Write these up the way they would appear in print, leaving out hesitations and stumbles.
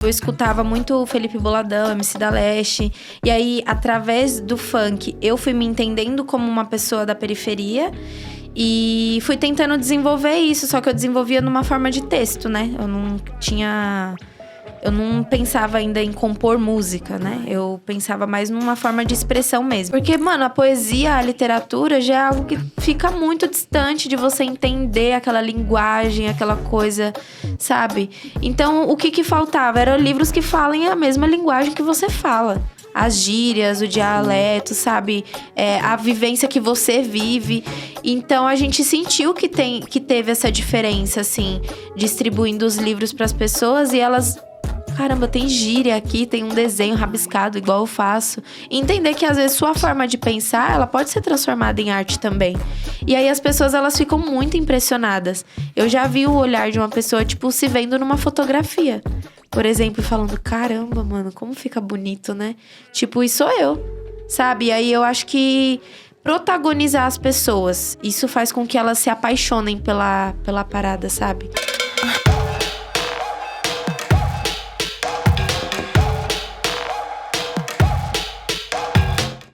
Eu escutava muito o Felipe Boladão, MC da Leste. E aí, através do funk, eu fui me entendendo como uma pessoa da periferia. E fui tentando desenvolver isso, só que eu desenvolvia numa forma de texto, né? Eu não pensava ainda em compor música, né? Eu pensava mais numa forma de expressão mesmo. Porque, mano, a poesia, a literatura já é algo que fica muito distante de você entender aquela linguagem, aquela coisa, sabe? Então, o que faltava? Eram livros que falem a mesma linguagem que você fala. As gírias, o dialeto, sabe? A vivência que você vive. Então, a gente sentiu que teve essa diferença, assim, distribuindo os livros para as pessoas e elas... Caramba, tem gíria aqui, tem um desenho rabiscado igual eu faço. E entender que às vezes sua forma de pensar, ela pode ser transformada em arte também. E aí as pessoas, elas ficam muito impressionadas. Eu já vi o olhar de uma pessoa, tipo, se vendo numa fotografia. Por exemplo, falando, caramba, mano, como fica bonito, né? Tipo, isso sou eu, sabe? E aí eu acho que protagonizar as pessoas, isso faz com que elas se apaixonem pela parada, sabe?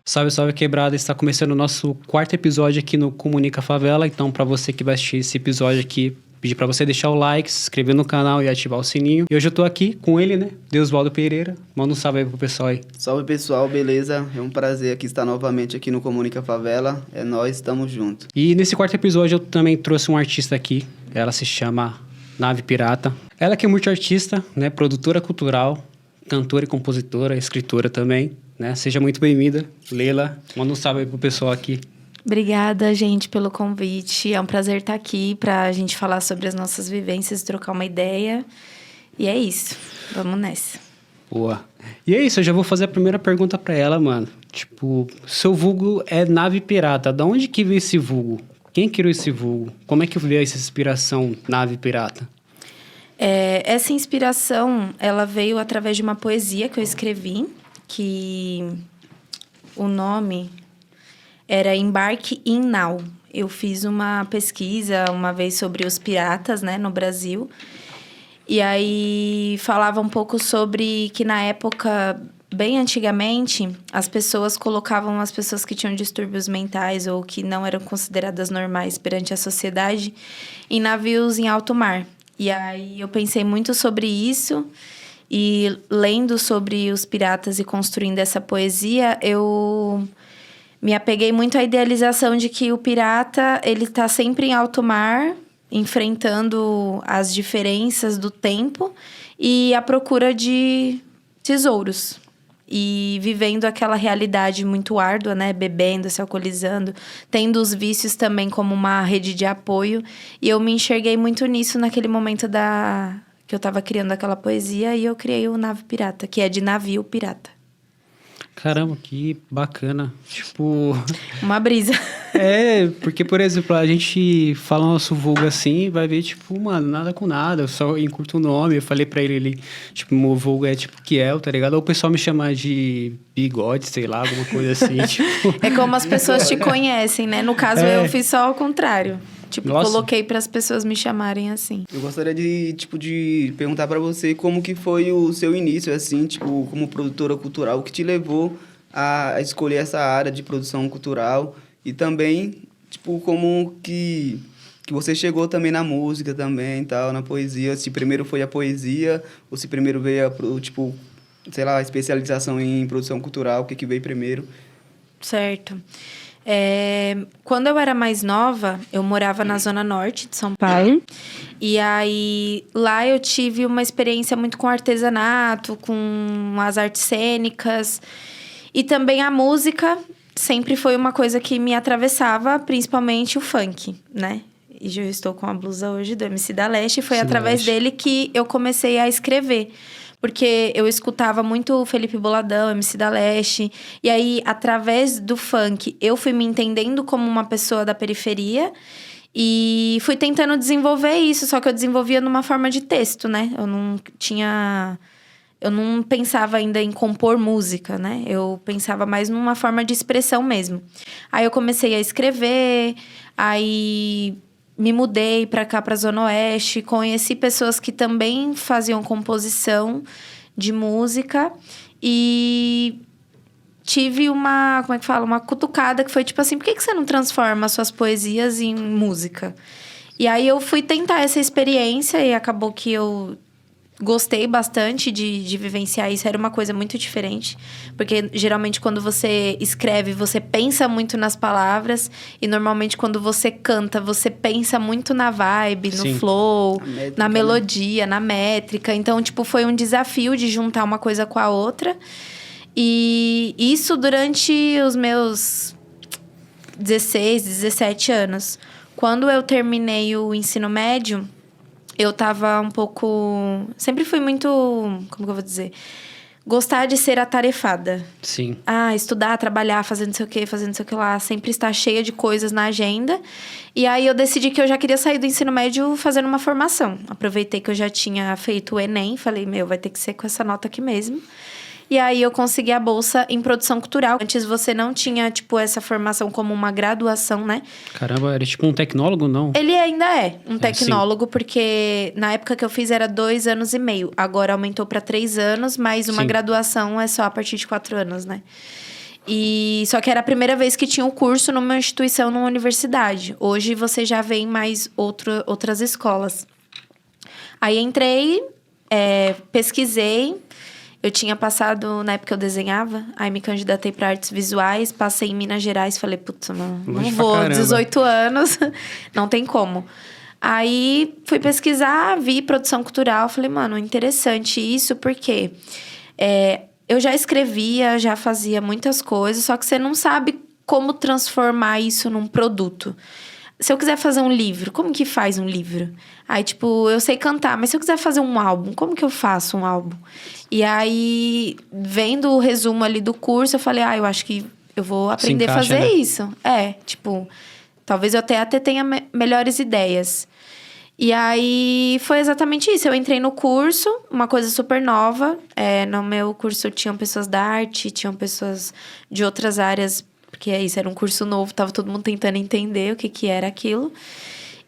Salve, salve, quebrada! Está começando o nosso quarto episódio aqui no Comunica Favela. Então, para você que vai assistir esse episódio aqui, pedir para você deixar o like, se inscrever no canal e ativar o sininho. E hoje eu tô aqui com ele, né? Deusvaldo Pereira. Manda um salve aí pro pessoal aí. Salve, pessoal, beleza? É um prazer aqui estar novamente aqui no Comunica Favela. É nóis, estamos juntos. E nesse quarto episódio eu também trouxe um artista aqui. Ela se chama Nave Pirata. Ela que é multiartista, né? Produtora cultural, cantora e compositora, escritora também. Né? Seja muito bem-vinda, Leila. Manda um salve aí pro pessoal aqui. Obrigada, gente, pelo convite. É um prazer estar aqui pra gente falar sobre as nossas vivências, trocar uma ideia. E é isso. Vamos nessa. Boa. E é isso, eu já vou fazer a primeira pergunta pra ela, mano. Tipo, seu vulgo é Nave Pirata. Da onde que veio esse vulgo? Quem criou esse vulgo? Como é que veio essa inspiração, Nave Pirata? Essa inspiração, ela veio através de uma poesia que eu escrevi, que o nome era Embarque in Now. Eu fiz uma pesquisa uma vez sobre os piratas, né, no Brasil. E aí falava um pouco sobre que na época, bem antigamente, as pessoas colocavam as pessoas que tinham distúrbios mentais ou que não eram consideradas normais perante a sociedade em navios em alto mar. E aí eu pensei muito sobre isso. E lendo sobre os piratas e construindo essa poesia, eu me apeguei muito à idealização de que o pirata, ele tá sempre em alto mar, enfrentando as diferenças do tempo e à procura de tesouros. E vivendo aquela realidade muito árdua, né? Bebendo, se alcoolizando, tendo os vícios também como uma rede de apoio. E eu me enxerguei muito nisso naquele momento que eu tava criando aquela poesia, e eu criei o Nave Pirata, que é de navio pirata. Caramba, que bacana. Tipo... Uma brisa. Porque, por exemplo, a gente fala nosso vulgo assim, vai ver, tipo, mano, nada com nada, eu só encurto o nome. Eu falei pra ele, tipo, meu vulgo é tipo Kiel, tá ligado? Ou o pessoal me chama de bigode, sei lá, alguma coisa assim, tipo... É como as pessoas te conhecem, né? No caso, eu fiz só ao contrário. Tipo, nossa, coloquei para as pessoas me chamarem assim. Eu gostaria de perguntar para você como que foi o seu início, assim, tipo, como produtora cultural, o que te levou a escolher essa área de produção cultural e também, tipo, como que você chegou também na música também e tal, na poesia, se primeiro foi a poesia ou se primeiro veio tipo, sei lá, a especialização em produção cultural, o que veio primeiro? Certo. Quando eu era mais nova, eu morava na Zona Norte de São Paulo. E aí, lá eu tive uma experiência muito com artesanato, com as artes cênicas. E também a música sempre foi uma coisa que me atravessava, principalmente o funk, né? E eu estou com a blusa hoje do MC da Leste. E foi através dele que eu comecei a escrever. Porque eu escutava muito o Felipe Boladão, MC da Leste. E aí, através do funk, eu fui me entendendo como uma pessoa da periferia. E fui tentando desenvolver isso, só que eu desenvolvia numa forma de texto, né? Eu não pensava ainda em compor música, né? Eu pensava mais numa forma de expressão mesmo. Aí eu comecei a escrever, aí... me mudei para cá, para a Zona Oeste, conheci pessoas que também faziam composição de música e tive uma, como é que fala? Uma cutucada que foi tipo assim, por que você não transforma suas poesias em música? E aí eu fui tentar essa experiência e acabou que eu gostei bastante de vivenciar isso. Era uma coisa muito diferente. Porque, geralmente, quando você escreve, você pensa muito nas palavras. E, normalmente, quando você canta, você pensa muito na vibe, no flow, na melodia, na métrica. Então, tipo, foi um desafio de juntar uma coisa com a outra. E isso durante os meus 16, 17 anos. Quando eu terminei o ensino médio, eu tava um pouco... Sempre fui muito... Como que eu vou dizer? Gostar de ser atarefada. Sim. Estudar, trabalhar, fazendo não sei o quê, fazendo não sei o que lá. Sempre estar cheia de coisas na agenda. E aí, eu decidi que eu já queria sair do ensino médio fazendo uma formação. Aproveitei que eu já tinha feito o Enem. Falei, vai ter que ser com essa nota aqui mesmo. E aí, eu consegui a bolsa em produção cultural. Antes, você não tinha, tipo, essa formação como uma graduação, né? Caramba, era tipo um tecnólogo, não? Ele ainda é um tecnólogo, porque na época que eu fiz era 2 anos e meio. Agora aumentou para 3 anos, mas uma graduação é só a partir de 4 anos, né? E só que era a primeira vez que tinha um curso numa instituição, numa universidade. Hoje você já vê em mais outras escolas. Aí entrei, pesquisei. Eu tinha passado, na época eu desenhava, aí me candidatei para artes visuais, passei em Minas Gerais, falei, putz, não vou, 18 anos, não tem como. Aí fui pesquisar, vi produção cultural, falei, mano, interessante isso, porque eu já escrevia, já fazia muitas coisas, só que você não sabe como transformar isso num produto. Se eu quiser fazer um livro, como que faz um livro? Aí, tipo, eu sei cantar, mas se eu quiser fazer um álbum, como que eu faço um álbum? E aí, vendo o resumo ali do curso, eu falei, eu acho que eu vou aprender a fazer isso. Tipo, talvez eu até tenha melhores ideias. E aí, foi exatamente isso. Eu entrei no curso, uma coisa super nova. No meu curso tinham pessoas da arte, tinham pessoas de outras áreas. Porque isso, era um curso novo, tava todo mundo tentando entender o que era aquilo.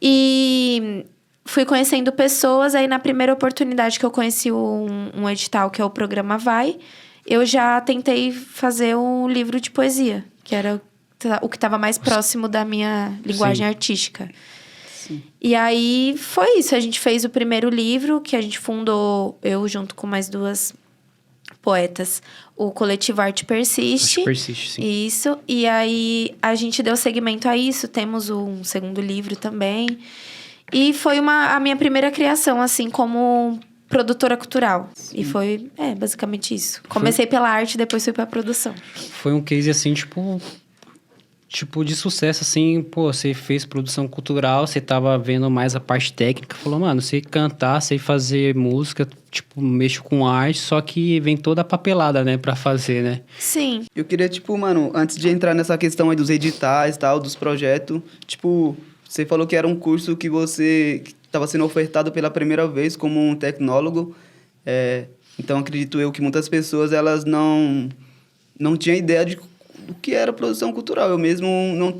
E fui conhecendo pessoas, aí na primeira oportunidade que eu conheci um edital, que é o Programa Vai, eu já tentei fazer um livro de poesia, que era o que estava mais próximo da minha linguagem artística. Sim. E aí, foi isso. A gente fez o primeiro livro, que a gente fundou, eu junto com mais 2 poetas, o coletivo Arte Persiste. Arte Persiste, sim. Isso. E aí, a gente deu seguimento a isso. Temos um segundo livro também. E foi a minha primeira criação, assim, como produtora cultural. Sim. E foi, basicamente isso. Comecei pela arte, depois fui pra produção. Foi um case, assim, tipo de sucesso, assim, você fez produção cultural, você tava vendo mais a parte técnica, falou, mano, sei cantar, sei fazer música, tipo, mexo com arte, só que vem toda a papelada, né, pra fazer, né? Sim. Eu queria, mano, antes de entrar nessa questão aí dos editais e tal, dos projetos, você falou que era um curso que você estava sendo ofertado pela primeira vez como um tecnólogo, então acredito eu que muitas pessoas, elas não tinham ideia o que era produção cultural. Eu mesmo não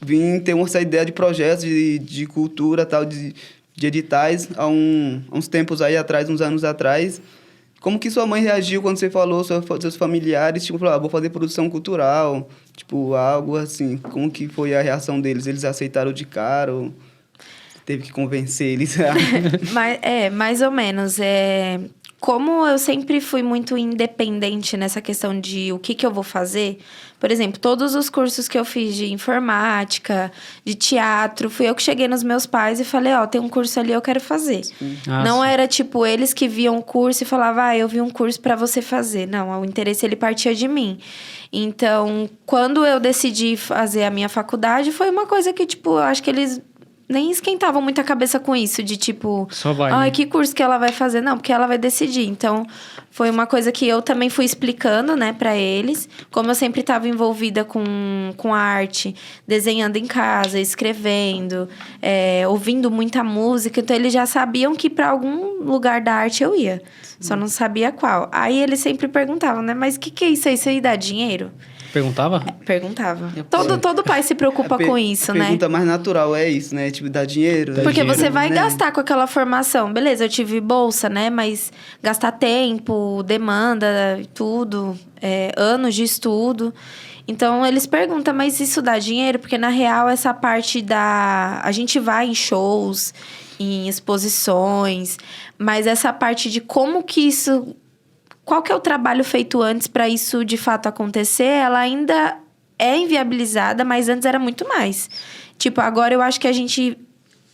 vim ter essa ideia de projetos de cultura, tal, de editais, há uns tempos aí atrás, uns anos atrás. Como que sua mãe reagiu quando você falou, seus familiares, falou, vou fazer produção cultural, algo assim? Como que foi a reação deles? Eles aceitaram de cara ou teve que convencer eles? Mais ou menos. Como eu sempre fui muito independente nessa questão de o que eu vou fazer, por exemplo, todos os cursos que eu fiz de informática, de teatro, fui eu que cheguei nos meus pais e falei, tem um curso ali, eu quero fazer. Não era, eles que viam o curso e falavam, eu vi um curso para você fazer. Não, o interesse, ele partia de mim. Então, quando eu decidi fazer a minha faculdade, foi uma coisa que, eu acho que eles nem esquentavam muito a cabeça com isso, de só vai, né? Que curso que ela vai fazer? Não, porque ela vai decidir. Então, foi uma coisa que eu também fui explicando, né, pra eles. Como eu sempre estava envolvida com a arte, desenhando em casa, escrevendo, ouvindo muita música. Então, eles já sabiam que para algum lugar da arte eu ia. Só não sabia qual. Aí, eles sempre perguntavam, né, mas o que é isso aí? Isso aí dá dinheiro? Perguntava? Perguntava. Todo pai se preocupa com isso, a né? pergunta mais natural é isso, né? Tipo, dar dinheiro. Dá Porque dinheiro, você vai né? gastar com aquela formação. Beleza, eu tive bolsa, né? Mas gastar tempo, demanda, tudo, anos de estudo. Então, eles perguntam, mas isso dá dinheiro? Porque, na real, essa parte da... A gente vai em shows, em exposições, mas essa parte de como que isso... Qual que é o trabalho feito antes para isso, de fato, acontecer? Ela ainda é inviabilizada, mas antes era muito mais. Tipo, agora eu acho que a gente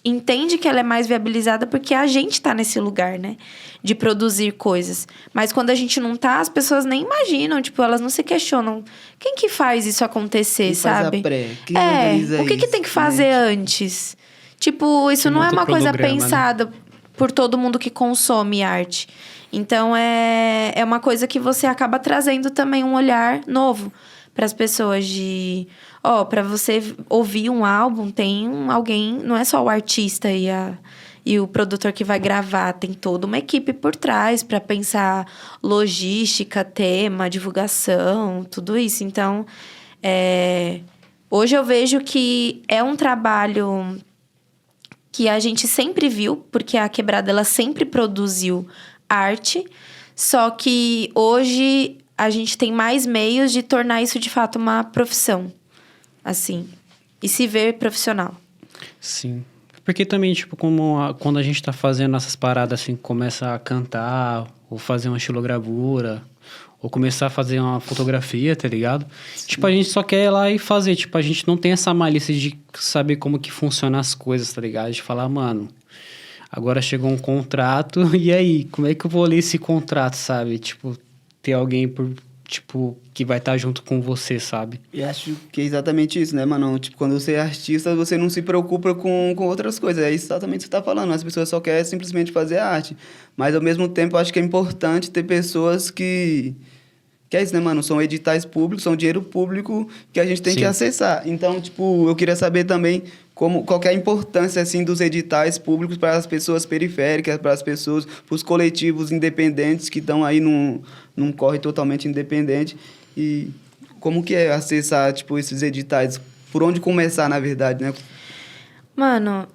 entende que ela é mais viabilizada porque a gente tá nesse lugar, né? De produzir coisas. Mas quando a gente não tá, as pessoas nem imaginam. Tipo, elas não se questionam. Quem que faz isso acontecer, Quem faz sabe? a pré? Quem organiza o que isso, tem que fazer né? antes? Tipo, isso Quem não é monta o uma coisa cronograma, né? pensada por todo mundo que consome arte. Então, é uma coisa que você acaba trazendo também um olhar novo para as pessoas de... para você ouvir um álbum, tem alguém... Não é só o artista e o produtor que vai gravar. Tem toda uma equipe por trás para pensar logística, tema, divulgação, tudo isso. Então, hoje eu vejo que é um trabalho que a gente sempre viu, porque a Quebrada ela sempre produziu arte, só que hoje a gente tem mais meios de tornar isso de fato uma profissão, assim, e se ver profissional. Sim. Porque também, tipo, quando a gente tá fazendo essas paradas, assim, começa a cantar, ou fazer uma estilogravura, ou começar a fazer uma fotografia, tá ligado? Sim. Tipo, a gente só quer ir lá e fazer. Tipo, a gente não tem essa malícia de saber como que funcionam as coisas, tá ligado? De falar, mano, agora chegou um contrato, e aí? Como é que eu vou ler esse contrato, sabe? Tipo, ter alguém que vai estar junto com você, sabe? E acho que é exatamente isso, né, mano? Tipo, quando você é artista, você não se preocupa com outras coisas. É exatamente o que você tá falando. As pessoas só querem simplesmente fazer arte. Mas, ao mesmo tempo, eu acho que é importante ter pessoas que é isso, né, mano? São editais públicos, são dinheiro público que a gente tem que acessar. Então, tipo, eu queria saber também qual que é a importância, assim, dos editais públicos para as pessoas periféricas, para as pessoas, para os coletivos independentes que estão aí num corre totalmente independente. E como que é acessar, tipo, esses editais? Por onde começar, na verdade, né? Mano,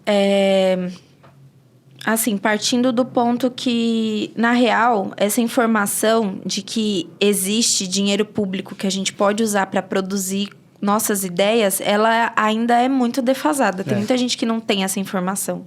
assim, partindo do ponto que, na real, essa informação de que existe dinheiro público que a gente pode usar para produzir nossas ideias, ela ainda é muito defasada. Tem muita gente que não tem essa informação,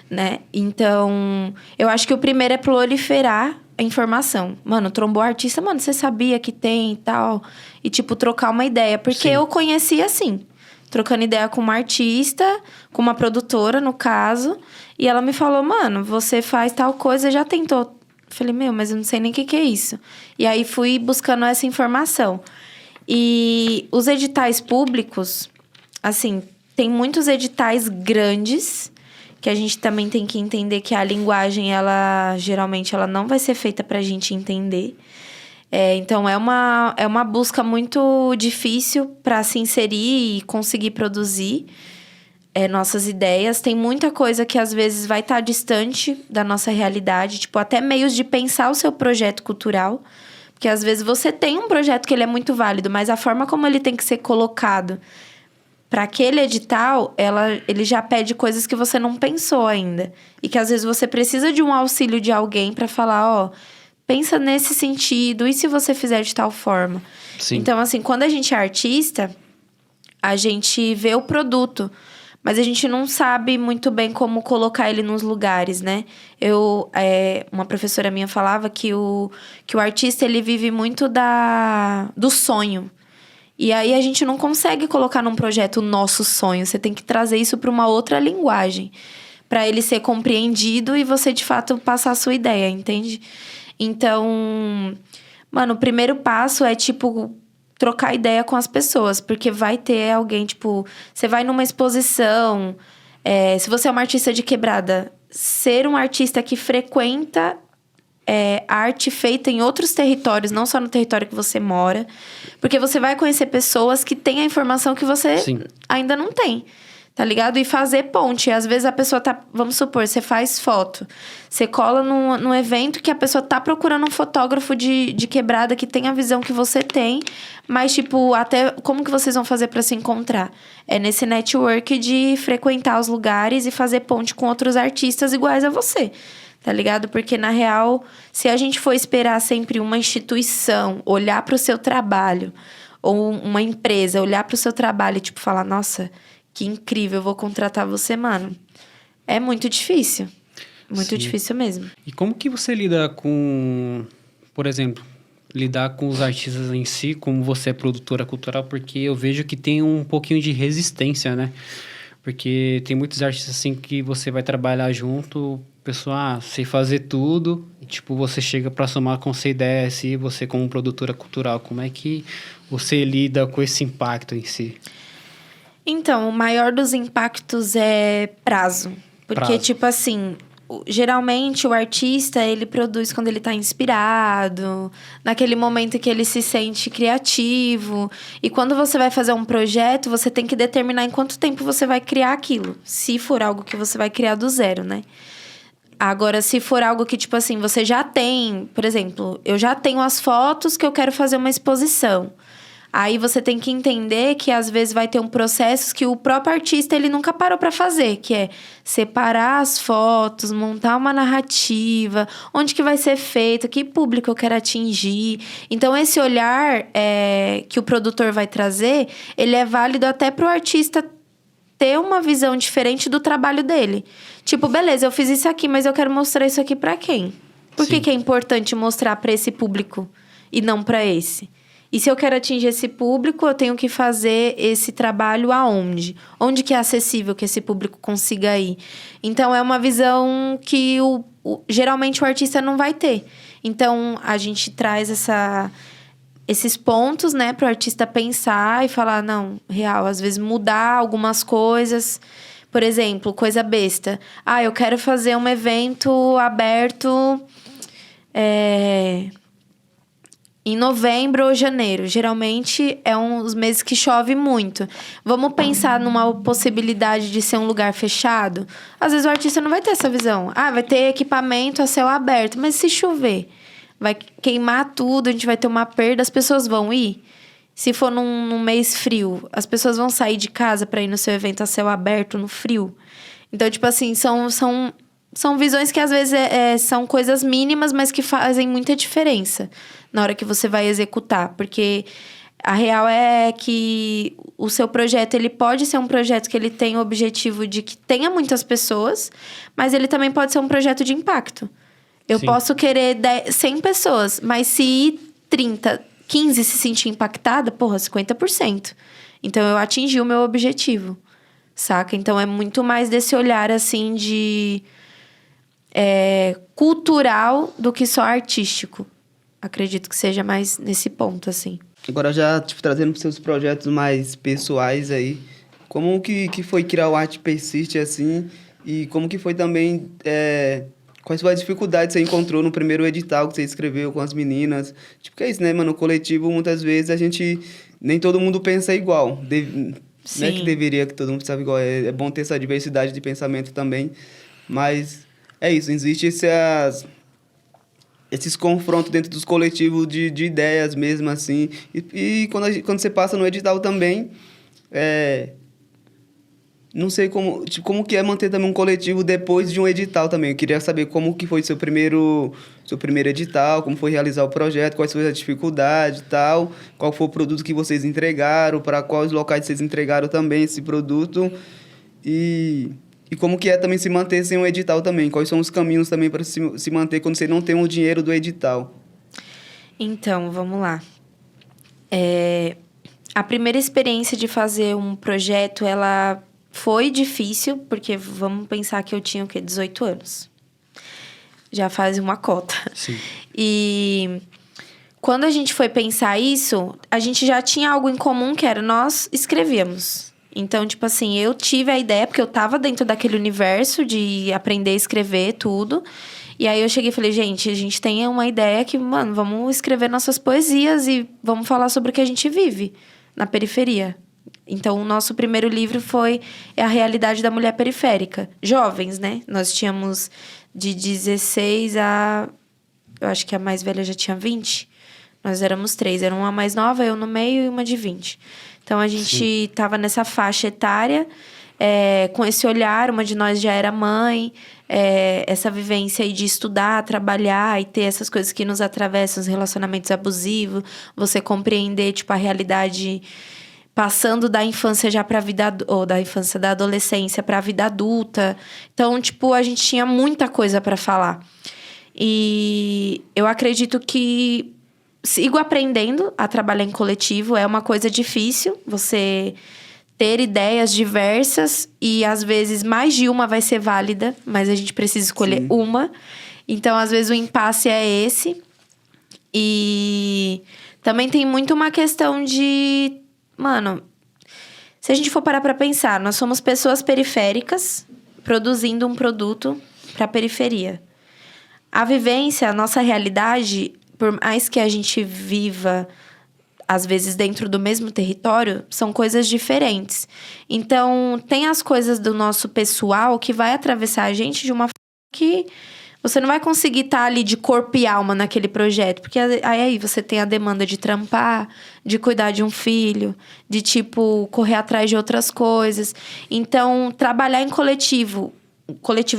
né? Então, eu acho que o primeiro é proliferar a informação. Mano, trombou artista, mano, você sabia que tem e tal? E, tipo, trocar uma ideia. Porque eu conheci assim, trocando ideia com uma artista, com uma produtora, no caso. E ela me falou, mano, você faz tal coisa, já tentou. Eu falei, mas eu não sei nem o que é isso. E aí, fui buscando essa informação. E os editais públicos, assim, tem muitos editais grandes, que a gente também tem que entender que a linguagem, ela geralmente ela não vai ser feita pra gente entender. Então, é uma busca muito difícil para se inserir e conseguir produzir nossas ideias. Tem muita coisa que, às vezes, vai estar distante da nossa realidade. Tipo, até meios de pensar o seu projeto cultural. Porque, às vezes, você tem um projeto que ele é muito válido, mas a forma como ele tem que ser colocado para aquele edital, ele já pede coisas que você não pensou ainda. E que, às vezes, você precisa de um auxílio de alguém para falar, pensa nesse sentido, e se você fizer de tal forma? Sim. Então, assim, quando a gente é artista, a gente vê o produto, mas a gente não sabe muito bem como colocar ele nos lugares, né? Uma professora minha falava que o artista, ele vive muito do sonho. E aí, a gente não consegue colocar num projeto o nosso sonho. Você tem que trazer isso para uma outra linguagem, para ele ser compreendido e você, de fato, passar a sua ideia, entende? Então, mano, o primeiro passo é, tipo, trocar ideia com as pessoas. Porque vai ter alguém, tipo... Você vai numa exposição... se você é uma artista de Quebrada, ser um artista que frequenta arte feita em outros territórios, não só no território que você mora. Porque você vai conhecer pessoas que têm a informação que você ainda não tem. tá ligado? E fazer ponte. Às vezes a pessoa tá... Vamos supor, você faz foto. Você cola num evento que a pessoa tá procurando um fotógrafo de quebrada que tem a visão que você tem. Mas, tipo, até... Como que vocês vão fazer pra se encontrar? É nesse network de frequentar os lugares e fazer ponte com outros artistas iguais a você. Tá ligado? Porque, na real, se a gente for esperar sempre uma instituição olhar pro seu trabalho... Ou uma empresa olhar pro seu trabalho e, tipo, falar... Nossa... Que incrível, eu vou contratar você, mano. É muito difícil. Muito difícil mesmo. E como que você lida com, por exemplo, lidar com os artistas em si, como você é produtora cultural? Porque eu vejo que tem um pouquinho de resistência, né? Porque tem muitos artistas assim que você vai trabalhar junto, pessoal, sei fazer tudo, e, tipo, você chega para somar com essa ideia assim, você como produtora cultural, como é que você lida com esse impacto em si? Então, o maior dos impactos é prazo. Porque, tipo assim, geralmente o artista, ele produz quando ele tá inspirado, naquele momento que ele se sente criativo. E quando você vai fazer um projeto, você tem que determinar em quanto tempo você vai criar aquilo. Se for algo que você vai criar do zero, né? Agora, se for algo que, tipo assim, você já tem... Por exemplo, eu já tenho as fotos que eu quero fazer uma exposição. Aí você tem que entender que às vezes vai ter um processo que o próprio artista ele nunca parou para fazer, que é separar as fotos, montar uma narrativa, onde que vai ser feito, que público eu quero atingir. Então esse olhar que o produtor vai trazer, ele é válido até para o artista ter uma visão diferente do trabalho dele. Tipo, beleza, eu fiz isso aqui, mas eu quero mostrar isso aqui para quem? Por que é importante mostrar para esse público e não para esse? E se eu quero atingir esse público, eu tenho que fazer esse trabalho aonde? Onde que é acessível que esse público consiga ir? Então, é uma visão que geralmente o artista não vai ter. Então, a gente traz esses pontos, né, para o artista pensar e falar, não, real, às vezes mudar algumas coisas. Por exemplo, coisa besta. Eu quero fazer um evento aberto... em novembro ou janeiro. Geralmente, é uns meses que chove muito. Vamos pensar numa possibilidade de ser um lugar fechado? Às vezes, o artista não vai ter essa visão. Vai ter equipamento a céu aberto. Mas se chover, vai queimar tudo, a gente vai ter uma perda. As pessoas vão ir? Se for num mês frio, as pessoas vão sair de casa para ir no seu evento a céu aberto, no frio? Então, tipo assim, são visões que, às vezes, são coisas mínimas, mas que fazem muita diferença na hora que você vai executar. Porque a real é que o seu projeto, ele pode ser um projeto que ele tem o objetivo de que tenha muitas pessoas, mas ele também pode ser um projeto de impacto. Eu posso querer 100 pessoas, mas se 30, 15 se sentir impactada, 50%. Então, eu atingi o meu objetivo, saca? Então, é muito mais desse olhar, assim, de... cultural do que só artístico. Acredito que seja mais nesse ponto, assim. Agora já, trazendo para os seus projetos mais pessoais aí, como que foi criar o Arte Persiste, assim, e como que foi também, quais foram as dificuldades que você encontrou no primeiro edital que você escreveu com as meninas? Que é isso, né, mano? No coletivo, muitas vezes, nem todo mundo pensa igual. Não é que deveria que todo mundo pensava igual, é bom ter essa diversidade de pensamento também, mas... É isso, existe esses confrontos dentro dos coletivos de ideias mesmo, assim. E quando você passa no edital também, não sei como que é manter também um coletivo depois de um edital também. Eu queria saber como que foi seu primeiro edital, como foi realizar o projeto, quais foram as dificuldades e tal, qual foi o produto que vocês entregaram, para quais locais vocês entregaram também esse produto. E como que é também se manter sem um edital também? Quais são os caminhos também para se manter quando você não tem o dinheiro do edital? Então, vamos lá. A primeira experiência de fazer um projeto, ela foi difícil, porque vamos pensar que eu tinha, 18 anos. Já faz uma cota. Sim. E quando a gente foi pensar isso, a gente já tinha algo em comum, que era nós escrevíamos. Então, tipo assim, eu tive a ideia, porque eu tava dentro daquele universo de aprender a escrever tudo. E aí eu cheguei e falei, gente, a gente tem uma ideia que, mano, vamos escrever nossas poesias e vamos falar sobre o que a gente vive na periferia. Então, o nosso primeiro livro foi A Realidade da Mulher Periférica. Jovens, né? Nós tínhamos de 16 a... Eu acho que a mais velha já tinha 20. Nós éramos 3. Era uma mais nova, eu no meio e uma de 20. Então, a gente estava nessa faixa etária, com esse olhar. Uma de nós já era mãe. Essa vivência aí de estudar, trabalhar e ter essas coisas que nos atravessam, os relacionamentos abusivos. Você compreender, tipo, a realidade... Passando da infância já para a vida... Ou da infância, da adolescência para a vida adulta. Então, tipo, a gente tinha muita coisa para falar. E eu acredito que sigo aprendendo a trabalhar em coletivo. É uma coisa difícil, você ter ideias diversas. E, às vezes, mais de uma vai ser válida. Mas a gente precisa escolher uma. Então, às vezes, o impasse é esse. E também tem muito uma questão de... Mano, se a gente for parar pra pensar, nós somos pessoas periféricas produzindo um produto pra periferia. A vivência, a nossa realidade, por mais que a gente viva, às vezes, dentro do mesmo território, são coisas diferentes. Então, tem as coisas do nosso pessoal que vai atravessar a gente de uma forma que... Você não vai conseguir estar ali de corpo e alma naquele projeto. Porque aí você tem a demanda de trampar, de cuidar de um filho, de, tipo, correr atrás de outras coisas. Então, trabalhar em coletivo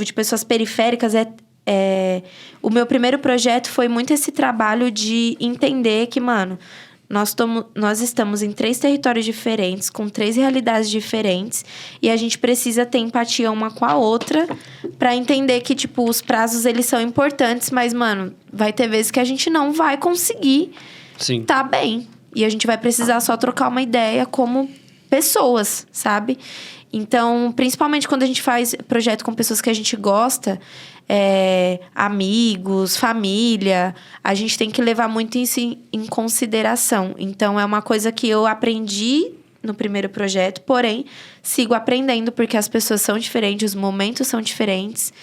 de pessoas periféricas o meu primeiro projeto foi muito esse trabalho de entender que, mano... Nós estamos em 3 territórios diferentes, com 3 realidades diferentes. E a gente precisa ter empatia uma com a outra pra entender que, tipo, os prazos, eles são importantes. Mas, mano, vai ter vezes que a gente não vai conseguir tá bem. E a gente vai precisar só trocar uma ideia como pessoas, sabe? Então, principalmente quando a gente faz projeto com pessoas que a gente gosta... amigos, família, a gente tem que levar muito isso em consideração. Então, é uma coisa que eu aprendi no primeiro projeto, porém, sigo aprendendo porque as pessoas são diferentes, os momentos são diferentes.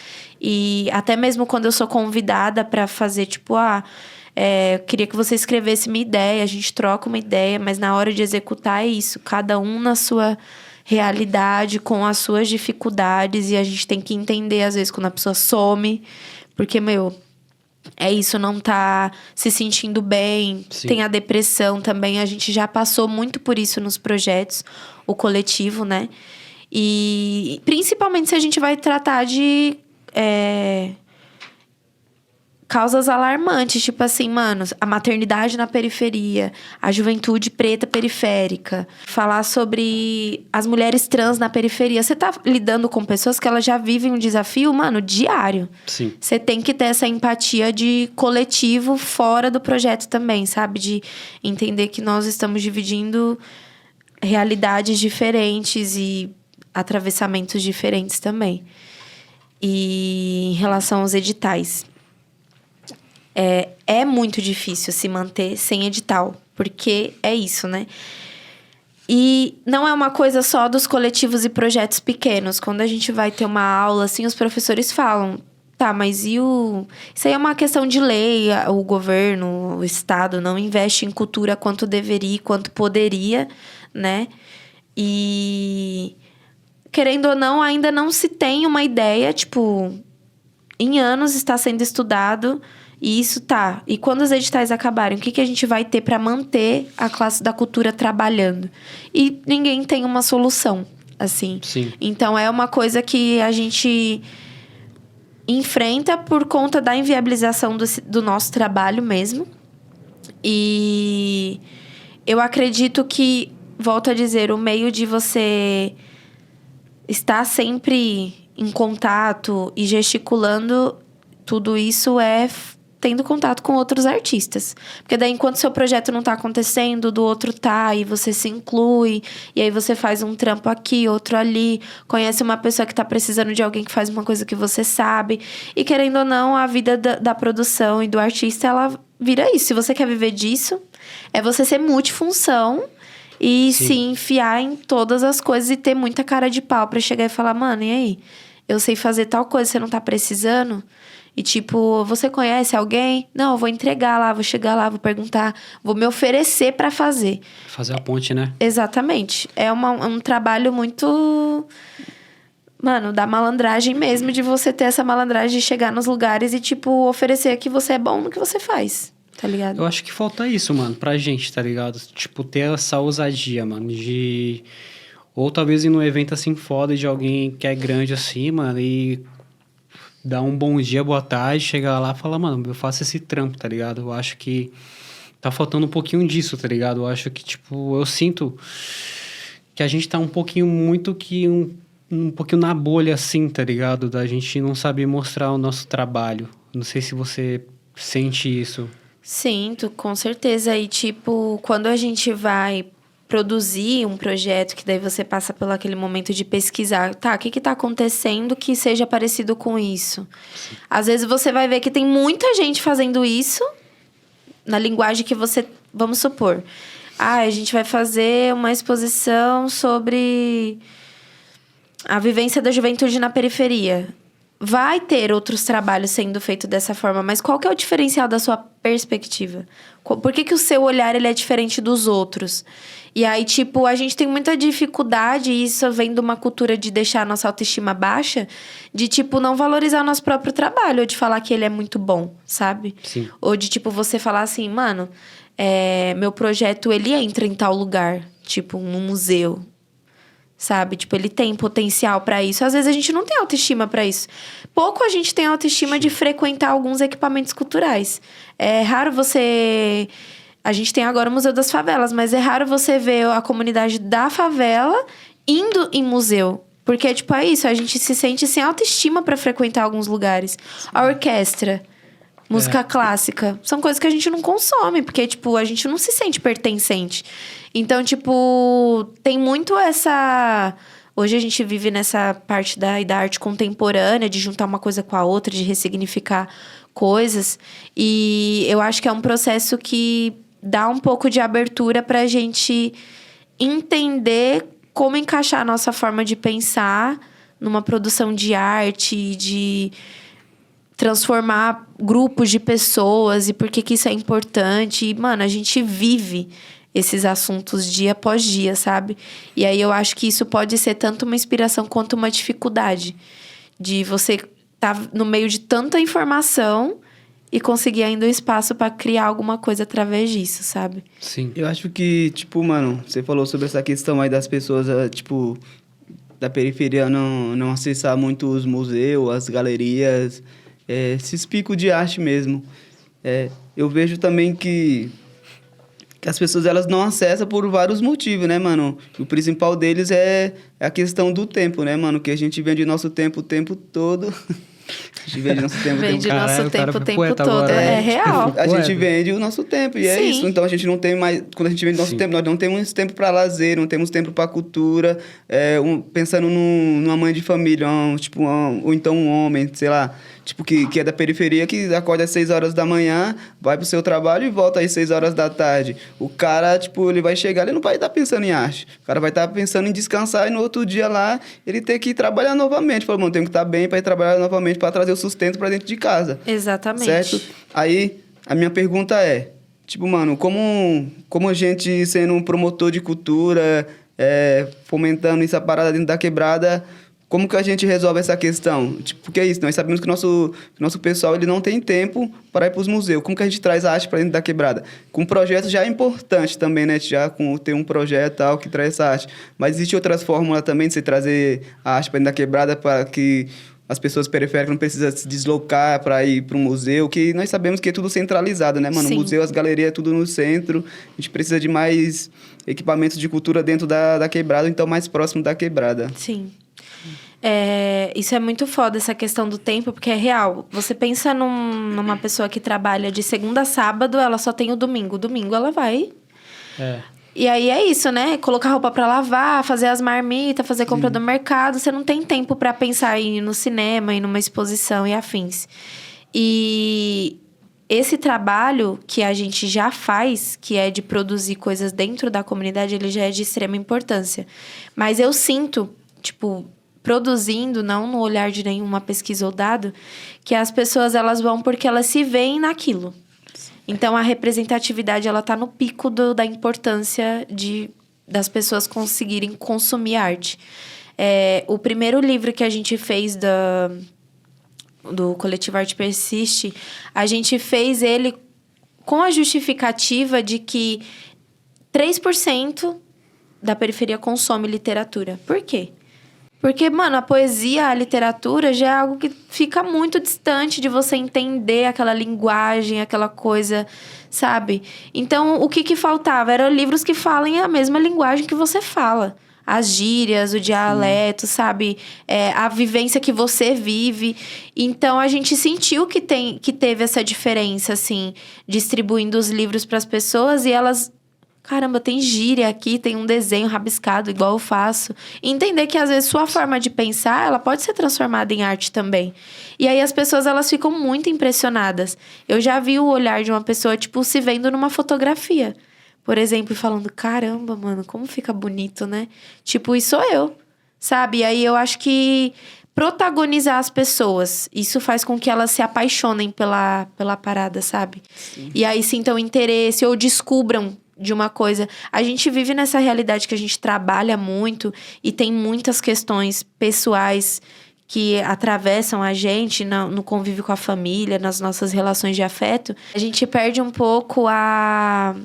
E até mesmo quando eu sou convidada para fazer, tipo, eu queria que você escrevesse minha ideia, a gente troca uma ideia, mas na hora de executar é isso, cada um na sua... realidade, com as suas dificuldades. E a gente tem que entender, às vezes, quando a pessoa some. Porque, é isso, não tá se sentindo bem. Sim. Tem a depressão também. A gente já passou muito por isso nos projetos. O coletivo, né? E principalmente se a gente vai tratar de... causas alarmantes, tipo assim, mano, a maternidade na periferia, a juventude preta periférica, falar sobre as mulheres trans na periferia. Você tá lidando com pessoas que elas já vivem um desafio, mano, diário. Sim. Você tem que ter essa empatia de coletivo fora do projeto também, sabe? De entender que nós estamos dividindo realidades diferentes e atravessamentos diferentes também. E em relação aos editais... É muito difícil se manter sem edital, porque é isso, né? E não é uma coisa só dos coletivos e projetos pequenos. Quando a gente vai ter uma aula, assim, os professores falam... Tá, mas Isso aí é uma questão de lei. O governo, o Estado não investe em cultura quanto deveria, quanto poderia, né? E... Querendo ou não, ainda não se tem uma ideia, tipo... Em anos está sendo estudado... E isso tá. E quando os editais acabarem, o que a gente vai ter para manter a classe da cultura trabalhando? E ninguém tem uma solução, assim. Sim. Então, é uma coisa que a gente enfrenta por conta da inviabilização do nosso trabalho mesmo. E eu acredito que, volto a dizer, o meio de você estar sempre em contato e gesticulando, tudo isso é... tendo contato com outros artistas. Porque daí, enquanto seu projeto não tá acontecendo, do outro tá, e você se inclui, e aí você faz um trampo aqui, outro ali, conhece uma pessoa que tá precisando de alguém que faz uma coisa que você sabe. E querendo ou não, a vida da produção e do artista, ela vira isso. Se você quer viver disso, é você ser multifunção e se enfiar em todas as coisas e ter muita cara de pau pra chegar e falar, mano, e aí? Eu sei fazer tal coisa, você não tá precisando? E, tipo, você conhece alguém? Não, eu vou entregar lá, vou chegar lá, vou perguntar, vou me oferecer pra fazer. Fazer a ponte, né? Exatamente. É um trabalho muito... Mano, da malandragem mesmo, de você ter essa malandragem de chegar nos lugares e, tipo, oferecer que você é bom no que você faz, tá ligado? Eu acho que falta isso, mano, pra gente, tá ligado? Tipo, ter essa ousadia, mano, de... Ou talvez ir num evento assim foda de alguém que é grande assim, mano, e dar um bom dia, boa tarde, chegar lá e falar, mano, eu faço esse trampo, tá ligado? Eu acho que tá faltando um pouquinho disso, tá ligado? Eu acho que, tipo, eu sinto que a gente tá um pouquinho muito que... um pouquinho na bolha, assim, tá ligado? Da gente não saber mostrar o nosso trabalho. Não sei se você sente isso. Sinto, com certeza. E, tipo, quando a gente vai produzir um projeto, que daí você passa pelo aquele momento de pesquisar, tá, o que tá acontecendo que seja parecido com isso? Sim. Às vezes você vai ver que tem muita gente fazendo isso na linguagem que você... Vamos supor. A gente vai fazer uma exposição sobre... a vivência da juventude na periferia. Vai ter outros trabalhos sendo feitos dessa forma, mas qual que é o diferencial da sua perspectiva? Por que o seu olhar ele é diferente dos outros? E aí, tipo, a gente tem muita dificuldade, e isso vem de uma cultura de deixar a nossa autoestima baixa, de, tipo, não valorizar o nosso próprio trabalho, ou de falar que ele é muito bom, sabe? Sim. Ou de, tipo, você falar assim, mano, meu projeto, ele entra em tal lugar, tipo, num museu, sabe? Tipo, ele tem potencial pra isso. Às vezes a gente não tem autoestima pra isso. Pouco a gente tem autoestima de frequentar alguns equipamentos culturais. É raro você... A gente tem agora o Museu das Favelas, mas é raro você ver a comunidade da favela indo em museu. Porque, tipo, é isso. A gente se sente sem autoestima pra frequentar alguns lugares. A orquestra, música clássica, são coisas que a gente não consome. Porque, tipo, a gente não se sente pertencente. Então, tipo, tem muito essa... Hoje a gente vive nessa parte da arte contemporânea, de juntar uma coisa com a outra, de ressignificar coisas. E eu acho que é um processo que dá um pouco de abertura pra gente entender como encaixar a nossa forma de pensar numa produção de arte, de transformar grupos de pessoas e por que isso é importante. E, mano, a gente vive esses assuntos dia após dia, sabe? E aí eu acho que isso pode ser tanto uma inspiração quanto uma dificuldade. De você estar no meio de tanta informação e conseguir ainda um espaço para criar alguma coisa através disso, sabe? Sim. Eu acho que, tipo, mano, você falou sobre essa questão aí das pessoas, tipo, da periferia não acessar muito os museus, as galerias, esses picos de arte mesmo. Eu vejo também que as pessoas elas não acessam por vários motivos, né, mano? O principal deles é a questão do tempo, né, mano? Que a gente vende nosso tempo o tempo todo. A gente vende nosso tempo Vende nosso tempo o tempo todo. Agora, é real. A gente vende o nosso tempo, e é Sim. isso. Então, a gente não tem mais... Quando a gente vende nosso tempo, nós não temos tempo para lazer, não temos tempo para cultura. Pensando numa mãe de família, ou então um homem, sei lá, tipo, que é da periferia, que acorda às 6 horas da manhã, vai pro seu trabalho e volta às 6 horas da tarde. O cara, tipo, ele vai chegar, ele não vai estar pensando em arte. O cara vai estar pensando em descansar e no outro dia lá, ele tem que ir trabalhar novamente. Falou, mano, tenho que estar bem para ir trabalhar novamente, para trazer o sustento para dentro de casa. Exatamente. Certo? Aí, a minha pergunta é, tipo, mano, como a gente sendo um promotor de cultura, fomentando essa parada dentro da quebrada, como que a gente resolve essa questão? Tipo, porque é isso, nós sabemos que nosso pessoal ele não tem tempo para ir para os museus. Como que a gente traz a arte para dentro da quebrada? Com projetos já é importante também, né? Já ter um projeto tal que traz essa arte. Mas existe outras fórmulas também de você trazer a arte para dentro da quebrada para que as pessoas periféricas não precisam se deslocar para ir para um museu, que nós sabemos que é tudo centralizado, né, mano? Sim. O museu, as galerias, é tudo no centro. A gente precisa de mais equipamentos de cultura dentro da quebrada, então mais próximo da quebrada. Sim. Isso é muito foda, essa questão do tempo, porque é real. Você pensa numa pessoa que trabalha de segunda a sábado, ela só tem o domingo. Domingo ela vai... E aí é isso, né? Colocar roupa pra lavar, fazer as marmitas, fazer compra do mercado. Você não tem tempo pra pensar em ir no cinema, ir numa exposição e afins. E esse trabalho que a gente já faz, que é de produzir coisas dentro da comunidade, ele já é de extrema importância. Mas eu sinto, tipo, produzindo, não no olhar de nenhuma pesquisa ou dado, que as pessoas elas vão porque elas se veem naquilo. Então, a representatividade ela tá no pico da importância das pessoas conseguirem consumir arte. O primeiro livro que a gente fez do Coletivo Arte Persiste, a gente fez ele com a justificativa de que 3% da periferia consome literatura. Por quê? Porque, mano, a poesia, a literatura já é algo que fica muito distante de você entender aquela linguagem, aquela coisa, sabe? Então, o que faltava? Eram livros que falem a mesma linguagem que você fala. As gírias, o dialeto, sabe? A vivência que você vive. Então, a gente sentiu que teve essa diferença, assim, distribuindo os livros para as pessoas e elas... Caramba, tem gíria aqui, tem um desenho rabiscado, igual eu faço. E entender que, às vezes, sua forma de pensar, ela pode ser transformada em arte também. E aí, as pessoas, elas ficam muito impressionadas. Eu já vi o olhar de uma pessoa, tipo, se vendo numa fotografia. Por exemplo, falando, caramba, mano, como fica bonito, né? Tipo, isso sou eu, sabe? E aí, eu acho que protagonizar as pessoas, isso faz com que elas se apaixonem pela parada, sabe? Sim. E aí, sintam interesse ou descubram de uma coisa. A gente vive nessa realidade que a gente trabalha muito e tem muitas questões pessoais que atravessam a gente no convívio com a família, nas nossas relações de afeto. A gente perde um pouco a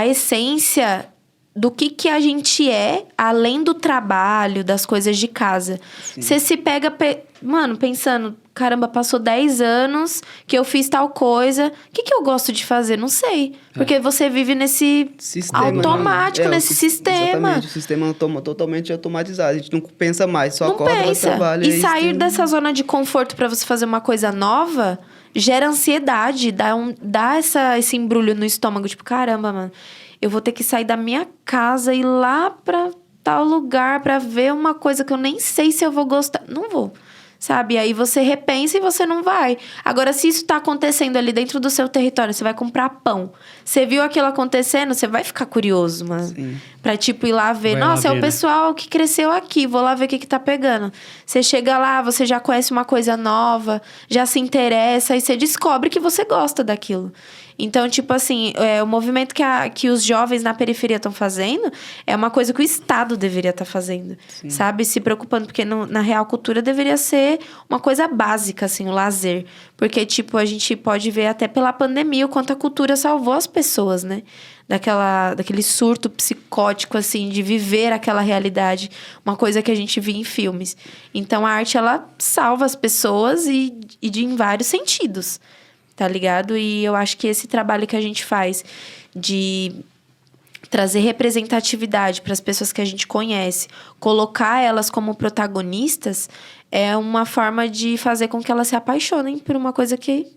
essência do que a gente é, além do trabalho, das coisas de casa. Você se pega, mano, pensando... Caramba, passou 10 anos que eu fiz tal coisa. O que eu gosto de fazer? Não sei. Porque você vive nesse sistema, automático, nesse sistema. Exatamente, o sistema totalmente automatizado. A gente não pensa mais, só acorda, vai pensa. trabalhar. E sair dessa zona de conforto para você fazer uma coisa nova gera ansiedade, dá esse embrulho no estômago. Tipo, caramba, mano, eu vou ter que sair da minha casa e ir lá pra tal lugar pra ver uma coisa que eu nem sei se eu vou gostar. Não vou. Sabe? E aí você repensa e você não vai. Agora, se isso tá acontecendo ali dentro do seu território, você vai comprar pão. Você viu aquilo acontecendo, você vai ficar curioso, mano. Sim. Pra, tipo, ir lá ver. Vai nossa, lá ver, é o pessoal que cresceu aqui. Vou lá ver o que tá pegando. Você chega lá, você já conhece uma coisa nova, já se interessa e você descobre que você gosta daquilo. Então, tipo assim, o movimento que os jovens na periferia estão fazendo é uma coisa que o Estado deveria estar fazendo, sim, sabe? Se preocupando, porque na real cultura deveria ser uma coisa básica, assim, o lazer. Porque, tipo, a gente pode ver até pela pandemia o quanto a cultura salvou as pessoas, né? Daquele surto psicótico, assim, de viver aquela realidade. Uma coisa que a gente via em filmes. Então, a arte, ela salva as pessoas em vários sentidos. Tá ligado? E eu acho que esse trabalho que a gente faz de trazer representatividade para as pessoas que a gente conhece, colocar elas como protagonistas, é uma forma de fazer com que elas se apaixonem por uma coisa que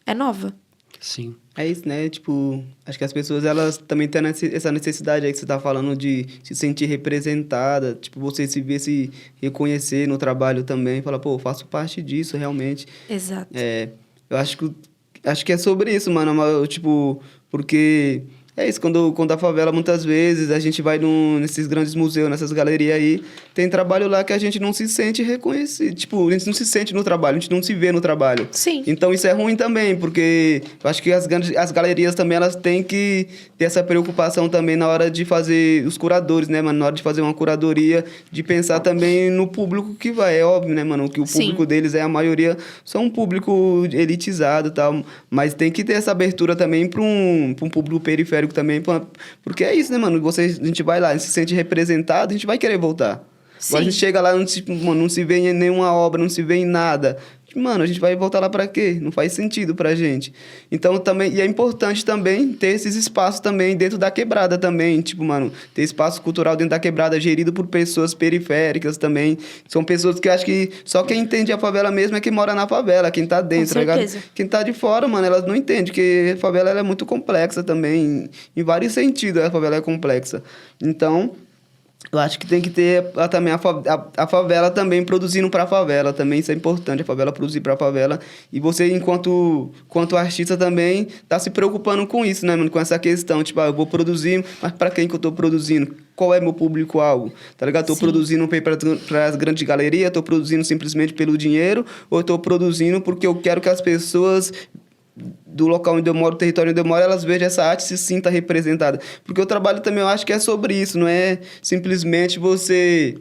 é nova. Sim. É isso, né? Tipo, acho que as pessoas, elas também têm essa necessidade aí que você tá falando de se sentir representada, tipo, você se reconhecer no trabalho também, falar, pô, eu faço parte disso, realmente. Exato. Eu acho que é sobre isso, mano, tipo, porque é isso, quando a favela, muitas vezes, a gente vai nesses grandes museus, nessas galerias aí, tem trabalho lá que a gente não se sente reconhecido, tipo, a gente não se sente no trabalho, a gente não se vê no trabalho. Sim. Então, isso é ruim também, porque eu acho que as galerias também, elas têm que ter essa preocupação também na hora de fazer os curadores, né, mano, na hora de fazer uma curadoria, de pensar também no público que vai, é óbvio, né, mano, que o público, sim, deles a maioria são um público elitizado e tal, mas tem que ter essa abertura também para um público periférico também, porque é isso, né, mano? A gente vai lá, a gente se sente representado, a gente vai querer voltar. Agora a gente chega lá, não se vê em nenhuma obra, não se vê em nada. Mano, a gente vai voltar lá pra quê? Não faz sentido pra gente. Então, também, e é importante também ter esses espaços também dentro da quebrada também. Tipo, mano, ter espaço cultural dentro da quebrada gerido por pessoas periféricas também. São pessoas que eu acho que só quem entende a favela mesmo é quem mora na favela, quem tá dentro, tá ligado? Quem tá de fora, mano, elas não entendem, porque a favela ela é muito complexa também. Em vários sentidos, a favela é complexa. Então, Eu acho que tem que ter também a favela também produzindo para a favela. Também isso é importante, a favela produzir para a favela. E você, enquanto artista, também tá se preocupando com isso, né, mano? Com essa questão. Tipo, eu vou produzir, mas para quem que eu tô produzindo? Qual é meu público-alvo? Tá ligado? Tô produzindo para as grandes galerias, tô produzindo simplesmente pelo dinheiro, ou tô produzindo porque eu quero que as pessoas do local onde eu moro, do território onde eu moro, elas vejam essa arte e se sinta representada. Porque o trabalho também eu acho que é sobre isso, não é simplesmente você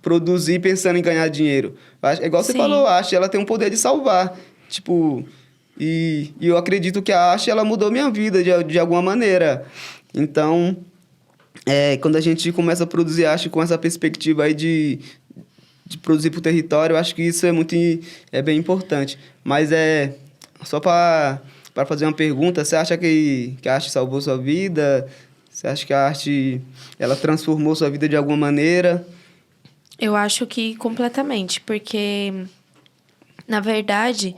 produzir pensando em ganhar dinheiro. É igual você falou, a arte ela tem um poder de salvar. Tipo, e eu acredito que a arte ela mudou minha vida de alguma maneira. Então, quando a gente começa a produzir arte com essa perspectiva aí de produzir para o território, eu acho que isso é bem importante. Mas só para fazer uma pergunta, você acha que a arte salvou sua vida? Você acha que a arte ela transformou sua vida de alguma maneira? Eu acho que completamente, porque, na verdade,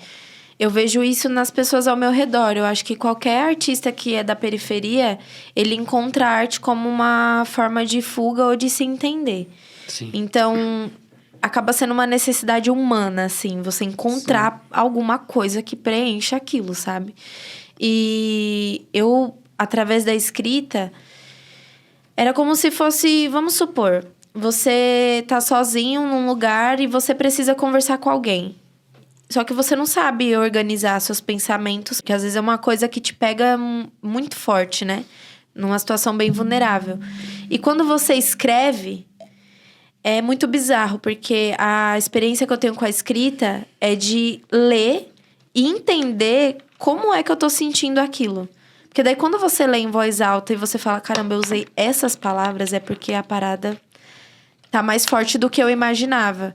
eu vejo isso nas pessoas ao meu redor. Eu acho que qualquer artista que é da periferia, ele encontra a arte como uma forma de fuga ou de se entender. Sim. Então, acaba sendo uma necessidade humana, assim, você encontrar alguma coisa que preencha aquilo, sabe? E eu, através da escrita, era como se fosse, vamos supor, você tá sozinho num lugar e você precisa conversar com alguém. Só que você não sabe organizar seus pensamentos, que às vezes é uma coisa que te pega muito forte, né? Numa situação bem vulnerável. E quando você escreve, é muito bizarro, porque a experiência que eu tenho com a escrita é de ler e entender como é que eu tô sentindo aquilo. Porque daí quando você lê em voz alta e você fala, caramba, eu usei essas palavras, é porque a parada tá mais forte do que eu imaginava.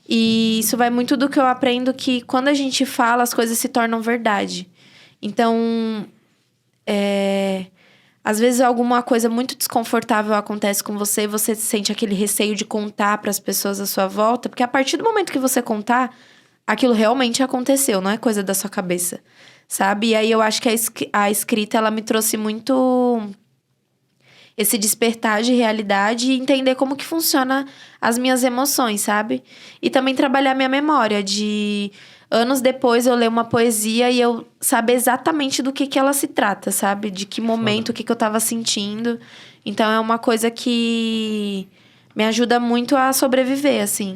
E isso vai muito do que eu aprendo, que quando a gente fala, as coisas se tornam verdade. Então, às vezes alguma coisa muito desconfortável acontece com você, você sente aquele receio de contar para as pessoas à sua volta, porque a partir do momento que você contar, aquilo realmente aconteceu, não é coisa da sua cabeça, sabe? E aí eu acho que a escrita, ela me trouxe muito esse despertar de realidade e entender como que funciona as minhas emoções, sabe? E também trabalhar minha memória de anos depois eu ler uma poesia e eu saber exatamente do que ela se trata, sabe? De que momento, o que eu tava sentindo. Então, é uma coisa que me ajuda muito a sobreviver, assim,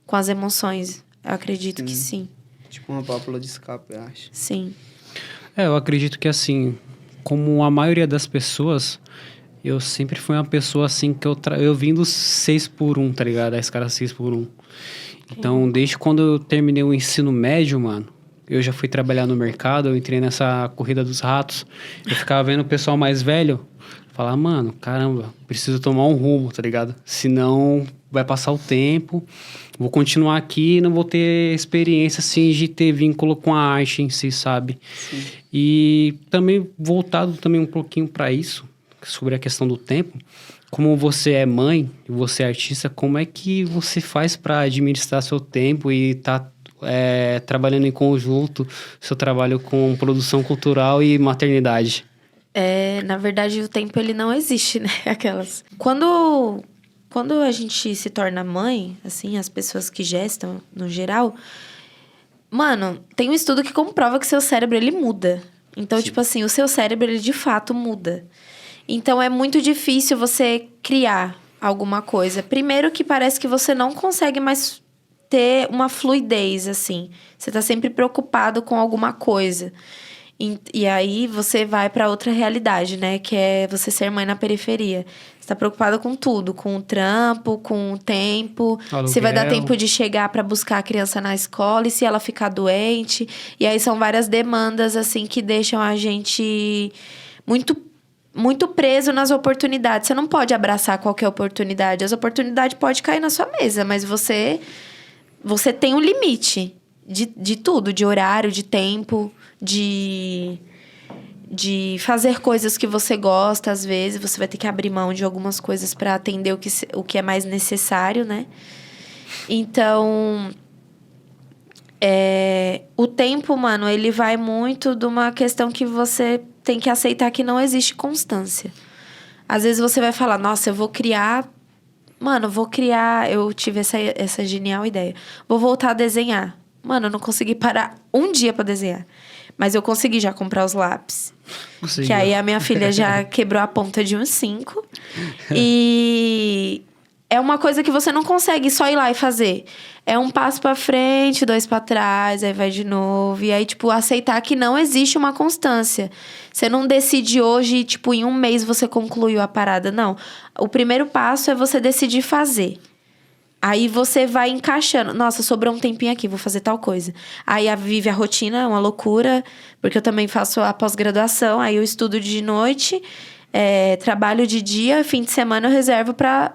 com as emoções. Eu acredito que sim. Tipo uma válvula de escape, eu acho. Sim. Eu acredito que, assim, como a maioria das pessoas, eu sempre fui uma pessoa, assim, que eu vim dos 6x1, tá ligado? A escala 6x1. Então, desde quando eu terminei o ensino médio, mano, eu já fui trabalhar no mercado, eu entrei nessa corrida dos ratos. Eu ficava vendo o pessoal mais velho falar, mano, caramba, preciso tomar um rumo, tá ligado? Senão vai passar o tempo, vou continuar aqui e não vou ter experiência, assim, de ter vínculo com a arte em si, sabe? Sim. E também, voltado também um pouquinho para isso, sobre a questão do tempo, como você é mãe e você é artista, como é que você faz para administrar seu tempo e tá trabalhando em conjunto seu trabalho com produção cultural e maternidade? Na verdade, o tempo ele não existe, né? Aquelas. Quando a gente se torna mãe, assim, as pessoas que gestam, no geral, mano, tem um estudo que comprova que seu cérebro ele muda. Então, tipo assim, o seu cérebro ele de fato muda. Então, é muito difícil você criar alguma coisa. Primeiro que parece que você não consegue mais ter uma fluidez, assim. Você tá sempre preocupado com alguma coisa. E aí, você vai pra outra realidade, né? Que é você ser mãe na periferia. Você tá preocupado com tudo. Com o trampo, com o tempo. Aluguel. Se vai dar tempo de chegar pra buscar a criança na escola. E se ela ficar doente. E aí, são várias demandas, assim, que deixam a gente muito preso nas oportunidades. Você não pode abraçar qualquer oportunidade. As oportunidades podem cair na sua mesa, mas você tem um limite de tudo. De horário, de tempo, de fazer coisas que você gosta. Às vezes, você vai ter que abrir mão de algumas coisas para atender o que é mais necessário, né? Então, o tempo, mano, ele vai muito de uma questão que você tem que aceitar que não existe constância. Às vezes você vai falar, nossa, eu vou criar mano, vou criar... Eu tive essa genial ideia. Vou voltar a desenhar. Mano, eu não consegui parar um dia pra desenhar. Mas eu consegui já comprar os lápis. Conseguiu. Que aí a minha filha já quebrou a ponta de uns 5. E é uma coisa que você não consegue só ir lá e fazer. É um passo pra frente, 2 pra trás, aí vai de novo. E aí, tipo, aceitar que não existe uma constância. Você não decide hoje, tipo, em um mês você concluiu a parada. Não. O primeiro passo é você decidir fazer. Aí você vai encaixando. Nossa, sobrou um tempinho aqui, vou fazer tal coisa. Aí vive a rotina, é uma loucura. Porque eu também faço a pós-graduação. Aí eu estudo de noite, trabalho de dia. Fim de semana eu reservo pra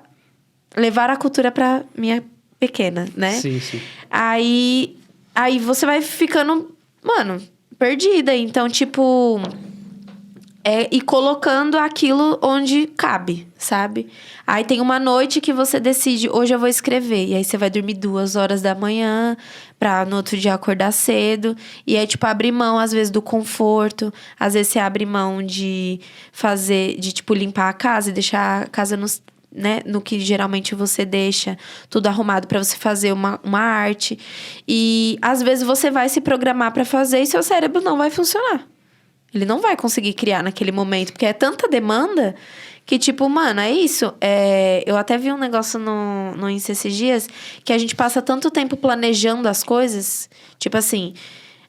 levar a cultura pra minha pequena, né? Sim, sim. Aí você vai ficando, mano, perdida. Então, tipo... e colocando aquilo onde cabe, sabe? Aí tem uma noite que você decide, hoje eu vou escrever. E aí você vai dormir 2 horas da manhã, pra no outro dia acordar cedo. E aí, tipo, abrir mão, às vezes, do conforto. Às vezes você abre mão de fazer, de, tipo, limpar a casa e deixar a casa no que geralmente você deixa tudo arrumado pra você fazer uma arte. E às vezes você vai se programar pra fazer e seu cérebro não vai funcionar. Ele não vai conseguir criar naquele momento, porque é tanta demanda que, tipo, mano, é isso. Eu até vi um negócio no Insta esses dias, que a gente passa tanto tempo planejando as coisas. Tipo assim,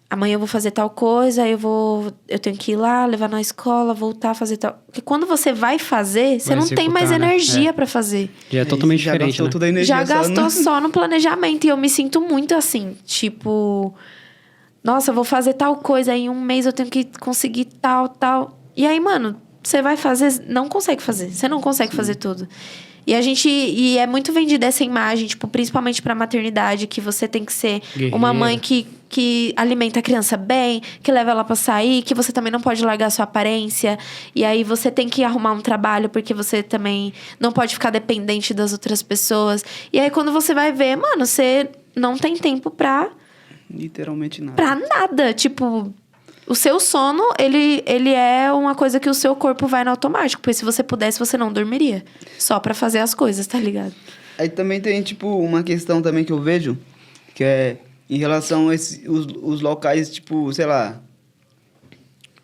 amanhã eu vou fazer tal coisa, eu tenho que ir lá, levar na escola, voltar, fazer tal... Porque quando você vai fazer, você não tem mais energia pra fazer. Já é totalmente diferente, gastou né? toda a energia Já gastou só no planejamento. E eu me sinto muito assim, tipo... Nossa, eu vou fazer tal coisa, em um mês eu tenho que conseguir tal. E aí, mano, você vai fazer, não consegue fazer. Você não consegue fazer tudo. E é muito vendida essa imagem, tipo, principalmente pra maternidade, que você tem que ser guerreira. uma mãe que alimenta a criança bem, que leva ela pra sair, que você também não pode largar a sua aparência. E aí você tem que arrumar um trabalho, porque você também não pode ficar dependente das outras pessoas. E aí, quando você vai ver, mano, você não tem tempo pra... Literalmente nada. Pra nada. Tipo, o seu sono, ele é uma coisa que o seu corpo vai no automático. Porque se você pudesse, você não dormiria. Só pra fazer as coisas, tá ligado? Aí também tem, tipo, uma questão também que eu vejo, que é em relação a os locais, tipo, sei lá,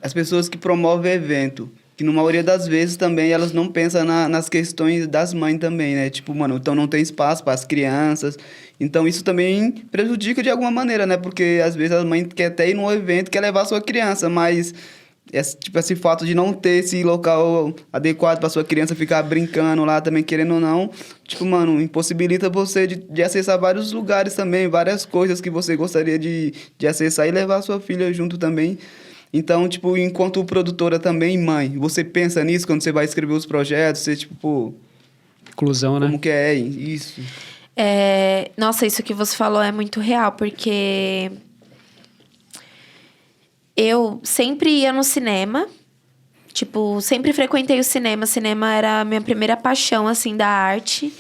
as pessoas que promovem evento. Que, na maioria das vezes, também, elas não pensam nas questões das mães também, né? Tipo, mano, então não tem espaço para as crianças. Então, isso também prejudica de alguma maneira, né? Porque, às vezes, a mãe quer até ir num evento, quer levar a sua criança, mas... tipo, esse fato de não ter esse local adequado para sua criança ficar brincando lá também, querendo ou não, tipo, mano, impossibilita você de acessar vários lugares também, várias coisas que você gostaria de acessar e levar a sua filha junto também. Então, tipo, enquanto produtora também, mãe, você pensa nisso quando você vai escrever os projetos? Você, tipo, pô... Inclusão, né? Como que é isso? Nossa, isso que você falou é muito real, porque... Eu sempre ia no cinema. Tipo, sempre frequentei o cinema. Cinema era a minha primeira paixão, assim, da arte.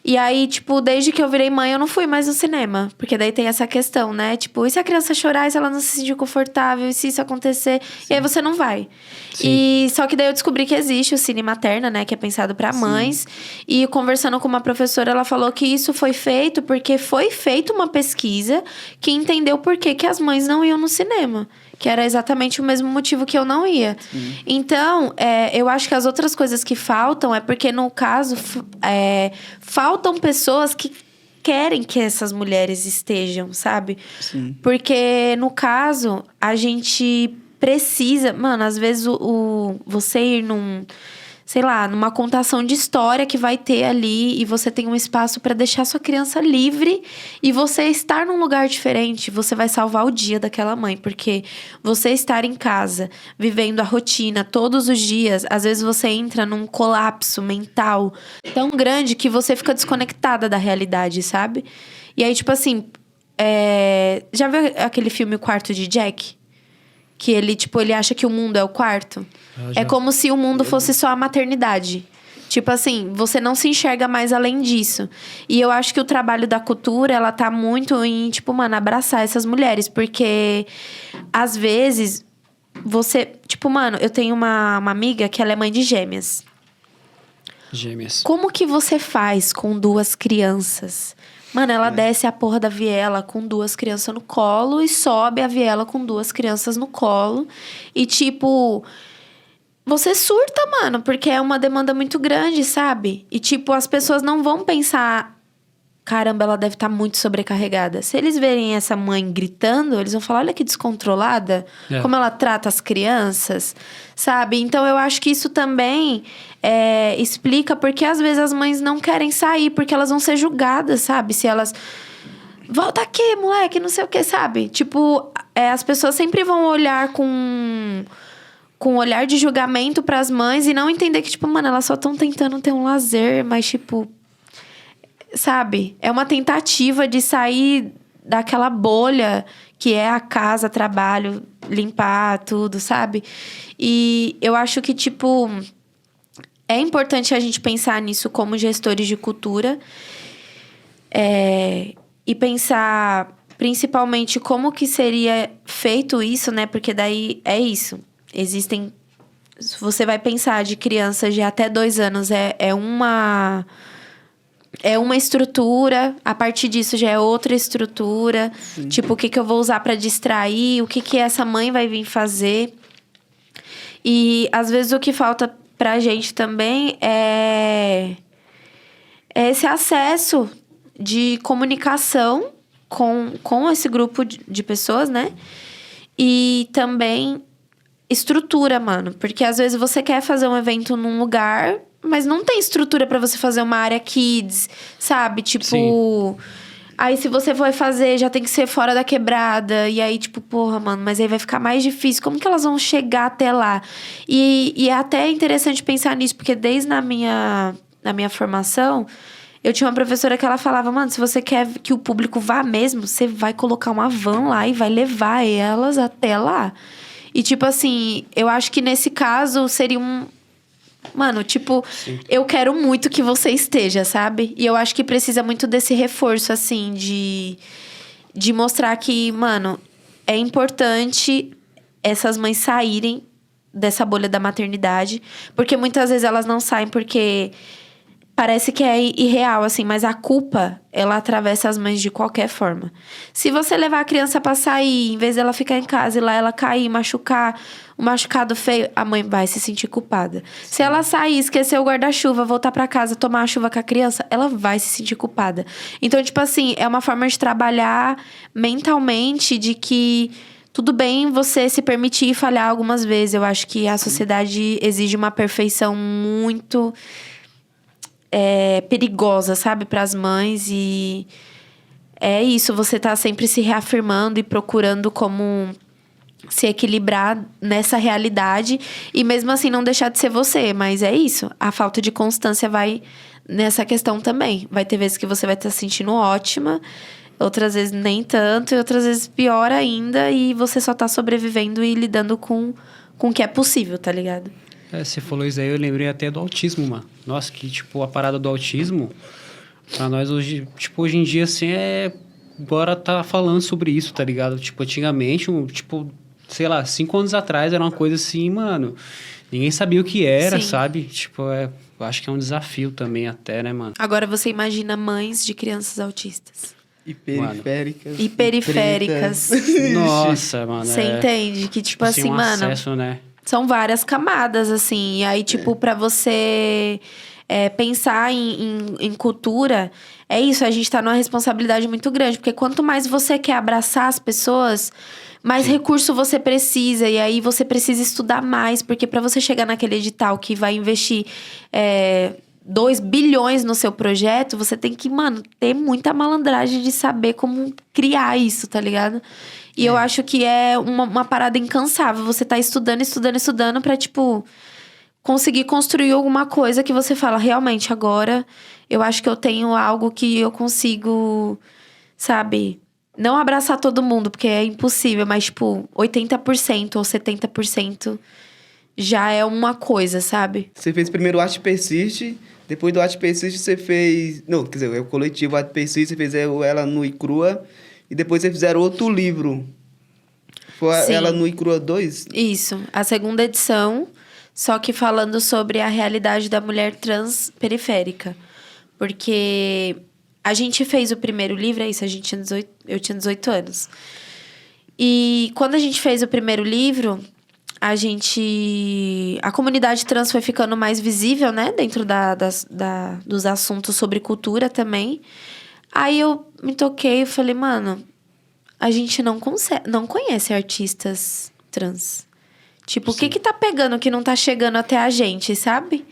E aí, tipo, desde que eu virei mãe, eu não fui mais no cinema. Porque daí tem essa questão, né? Tipo, e se a criança chorar, e se ela não se sentir confortável? E se isso acontecer? Sim. E aí você não vai. Sim. E só que daí eu descobri que existe o Cine Materna, né? Que é pensado pra mães. E conversando com uma professora, ela falou que isso foi feito porque foi feita uma pesquisa que entendeu por que as mães não iam no cinema. Que era exatamente o mesmo motivo que eu não ia. Sim. Então, eu acho que as outras coisas que faltam é porque, no caso, faltam pessoas que querem que essas mulheres estejam, sabe? Sim. Porque, no caso, a gente precisa... Mano, às vezes, você ir sei lá, numa contação de história que vai ter ali e você tem um espaço para deixar sua criança livre e você estar num lugar diferente, você vai salvar o dia daquela mãe, porque você estar em casa, vivendo a rotina todos os dias, às vezes você entra num colapso mental tão grande que você fica desconectada da realidade, sabe? E aí, tipo assim, já viu aquele filme O Quarto de Jack? Que ele acha que o mundo é o quarto. É como se o mundo fosse só a maternidade. Tipo assim, você não se enxerga mais além disso. E eu acho que o trabalho da cultura, ela tá muito em, tipo, mano, abraçar essas mulheres. Porque, às vezes, você... Tipo, mano, eu tenho uma amiga que ela é mãe de gêmeas. Gêmeas. Como que você faz com 2 crianças? Mano, ela desce a porra da viela com 2 crianças no colo e sobe a viela com 2 crianças no colo. E, tipo, você surta, mano, porque é uma demanda muito grande, sabe? E, tipo, as pessoas não vão pensar... Caramba, ela deve estar muito sobrecarregada. Se eles verem essa mãe gritando, eles vão falar, olha que descontrolada, como ela trata as crianças, sabe? Então, eu acho que isso também explica porque, às vezes, as mães não querem sair, porque elas vão ser julgadas, sabe? Se elas... Volta aqui, moleque, não sei o que, sabe? Tipo, as pessoas sempre vão olhar com um olhar de julgamento pras mães e não entender que, tipo, mano, elas só estão tentando ter um lazer, mas, tipo... Sabe? É uma tentativa de sair daquela bolha que é a casa, trabalho, limpar tudo, sabe? E eu acho que, tipo, é importante a gente pensar nisso como gestores de cultura. E pensar, principalmente, como que seria feito isso, né? Porque daí é isso. Existem... Você vai pensar de crianças de até 2 anos, é uma estrutura, a partir disso já é outra estrutura. Sim. Tipo, o que eu vou usar pra distrair, o que essa mãe vai vir fazer. E, às vezes, o que falta pra gente também é esse acesso de comunicação com esse grupo de pessoas, né? E também estrutura, mano. Porque, às vezes, você quer fazer um evento num lugar... Mas não tem estrutura pra você fazer uma área kids, sabe? Tipo... Sim. Aí, se você for fazer, já tem que ser fora da quebrada. E aí, tipo, porra, mano, mas aí vai ficar mais difícil. Como que elas vão chegar até lá? E é até interessante pensar nisso, porque desde na minha formação, eu tinha uma professora que ela falava, mano, se você quer que o público vá mesmo, você vai colocar uma van lá e vai levar elas até lá. E, tipo assim, eu acho que nesse caso seria Mano, tipo, sim, eu quero muito que você esteja, sabe? E eu acho que precisa muito desse reforço, assim, de mostrar que, mano, é importante essas mães saírem dessa bolha da maternidade. Porque muitas vezes elas não saem porque parece que é irreal, assim, mas a culpa, ela atravessa as mães de qualquer forma. Se você levar a criança pra sair, em vez dela ficar em casa e lá ela cair, machucar, um machucado feio, a mãe vai se sentir culpada. Sim. Se ela sair, esquecer o guarda-chuva, voltar pra casa, tomar a chuva com a criança, ela vai se sentir culpada. Então, tipo assim, é uma forma de trabalhar mentalmente de que tudo bem você se permitir falhar algumas vezes. Eu acho que a sociedade exige uma perfeição muito... perigosa, sabe? Para as mães. E é isso, você tá sempre se reafirmando e procurando como se equilibrar nessa realidade. E mesmo assim não deixar de ser você. Mas é isso, a falta de constância vai nessa questão também. Vai ter vezes que você vai estar se sentindo ótima, outras vezes nem tanto, e outras vezes pior ainda. E você só tá sobrevivendo e lidando com o que é possível, tá ligado? Você falou isso aí, eu lembrei até do autismo, mano. Nossa, que, tipo, a parada do autismo, pra nós hoje, tipo, hoje em dia, assim, bora tá falando sobre isso, tá ligado? Tipo, antigamente, tipo, sei lá, 5 anos atrás, era uma coisa assim, mano, ninguém sabia o que era, sim, sabe? Tipo, eu acho que é um desafio também até, né, mano? Agora você imagina mães de crianças autistas. E periféricas. E periféricas. Nossa, mano. Você entende? Que, tipo assim, mano... acesso, né? São várias camadas, assim. E aí, tipo, pra você pensar em cultura, é isso. A gente tá numa responsabilidade muito grande. Porque quanto mais você quer abraçar as pessoas, mais sim, recurso você precisa. E aí, você precisa estudar mais. Porque pra você chegar naquele edital que vai investir 2 bilhões no seu projeto, você tem que, mano, ter muita malandragem de saber como criar isso, tá ligado? E eu acho que é uma parada incansável. Você tá estudando pra, tipo, conseguir construir alguma coisa que você fala, realmente, agora eu acho que eu tenho algo que eu consigo, sabe? Não abraçar todo mundo, porque é impossível, mas, tipo, 80% ou 70% já é uma coisa, sabe? Você fez primeiro o Arte Persiste, depois do Arte Persiste você fez... Não, quer dizer, o coletivo Arte Persiste, você fez Ela Nua e Crua... E depois vocês fizeram outro livro. Foi Ela Nua e Crua 2? Isso. A segunda edição só que falando sobre a realidade da mulher trans periférica. Porque a gente fez o primeiro livro, é isso, eu tinha 18 anos. E quando a gente fez o primeiro livro, a comunidade trans foi ficando mais visível, né? Dentro dos assuntos sobre cultura também. Aí eu me toquei e falei, mano, a gente não conhece artistas trans. Tipo, o que tá pegando que não tá chegando até a gente, sabe?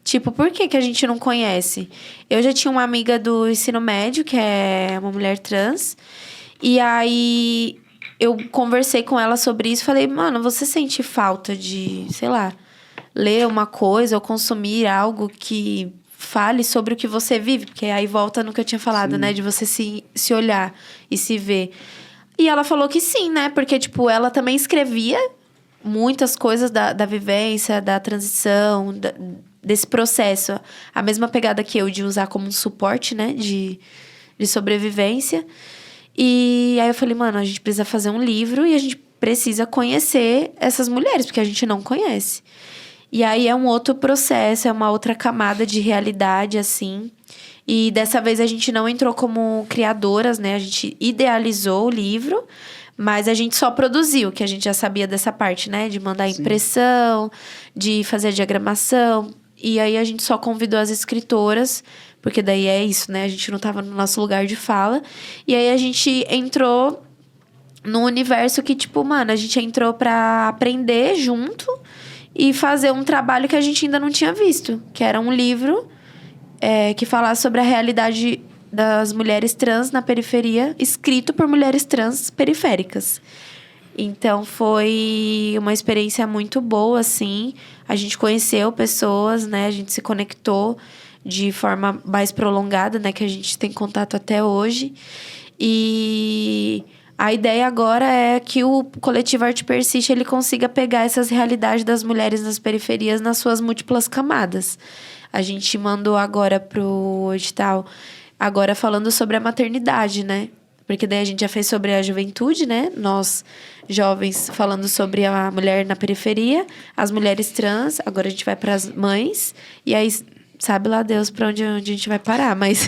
Tipo, por que a gente não conhece? Eu já tinha uma amiga do ensino médio, que é uma mulher trans. E aí, eu conversei com ela sobre isso. Falei, mano, você sente falta de, sei lá, ler uma coisa ou consumir algo que fale sobre o que você vive? Porque aí volta no que eu tinha falado, sim, né? De você se olhar e se ver. E ela falou que sim, né? Porque, tipo, ela também escrevia muitas coisas da vivência, da transição, desse processo. A mesma pegada que eu, de usar como um suporte, né? De sobrevivência. E aí eu falei, mano, a gente precisa fazer um livro e a gente precisa conhecer essas mulheres, porque a gente não conhece. E aí é um outro processo, é uma outra camada de realidade, assim. E dessa vez a gente não entrou como criadoras, né? A gente idealizou o livro, mas a gente só produziu, que a gente já sabia dessa parte, né? De mandar impressão, de fazer a diagramação. E aí a gente só convidou as escritoras, porque daí é isso, né? A gente não estava no nosso lugar de fala. E aí a gente entrou num universo que, tipo, mano, a gente entrou pra aprender junto e fazer um trabalho que a gente ainda não tinha visto, que era um livro que falasse sobre a realidade das mulheres trans na periferia, escrito por mulheres trans periféricas. Então, foi uma experiência muito boa, assim. A gente conheceu pessoas, né? A gente se conectou de forma mais prolongada, né? Que a gente tem contato até hoje. E a ideia agora é que o coletivo Arte Persiste, ele consiga pegar essas realidades das mulheres nas periferias nas suas múltiplas camadas. A gente mandou agora pro edital, agora falando sobre a maternidade, né? Porque daí a gente já fez sobre a juventude, né? Nós, jovens, falando sobre a mulher na periferia, as mulheres trans, agora a gente vai para as mães, e aí sabe lá Deus para onde a gente vai parar, mas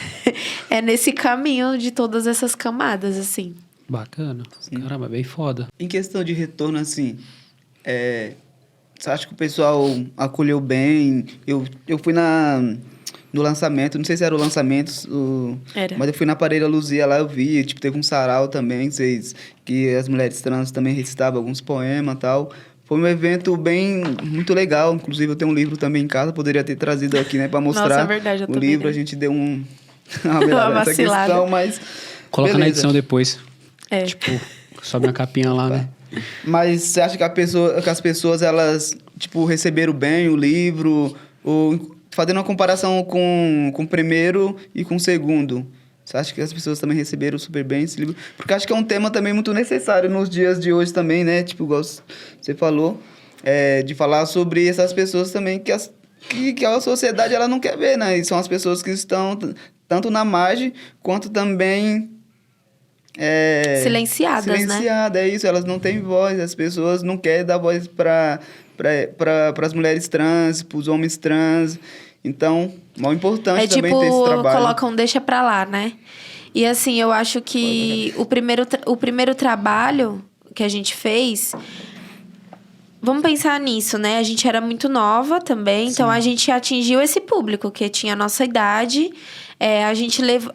é nesse caminho de todas essas camadas, assim. Bacana. Caramba, bem foda. Em questão de retorno, assim, você acha que o pessoal acolheu bem? Eu fui no lançamento, não sei se era o lançamento, mas eu fui na Pareira Luzia lá, eu vi, tipo, teve um sarau também, que as mulheres trans também recitavam alguns poemas e tal. Foi um evento muito legal, inclusive eu tenho um livro também em casa, poderia ter trazido aqui, né, pra mostrar. Nossa, é verdade, eu o livro, né? A gente deu uma vacilada. questão, mas... Coloca beleza. na edição depois. Tipo, sobe na capinha lá, né? Mas você acha que as pessoas, elas, tipo, receberam bem o livro? Ou fazendo uma comparação com o primeiro e com o segundo, você acha que as pessoas também receberam super bem esse livro? Porque acho que é um tema também muito necessário nos dias de hoje também, né? Tipo, igual você falou, de falar sobre essas pessoas também que a sociedade ela não quer ver, né? E são as pessoas que estão tanto na margem quanto também... silenciadas, né? É isso, elas não têm voz, as pessoas não querem dar voz para as mulheres trans, para os homens trans. Então, mal importante também ter esse trabalho. Colocam deixa pra lá, né? E assim, eu acho que o primeiro trabalho que a gente fez... Vamos pensar nisso, né? A gente era muito nova também, então a gente atingiu esse público que tinha a nossa idade.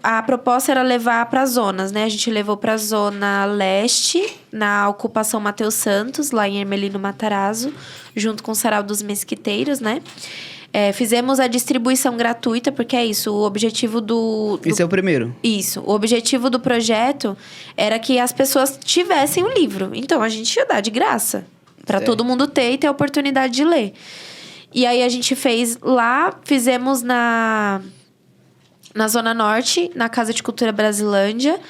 A proposta era levar para zonas, né? A gente levou para a Zona Leste, na ocupação Mateus Santos, lá em Hermelino Matarazzo, junto com o Sarau dos Mesquiteiros, né? Fizemos a distribuição gratuita, porque é isso, o objetivo Esse é o primeiro? Isso. O objetivo do projeto era que as pessoas tivessem o livro. Então, a gente ia dar de graça, para todo mundo ter e ter a oportunidade de ler. E aí, a gente fez lá, fizemos na Zona Norte, na Casa de Cultura Brasilândia,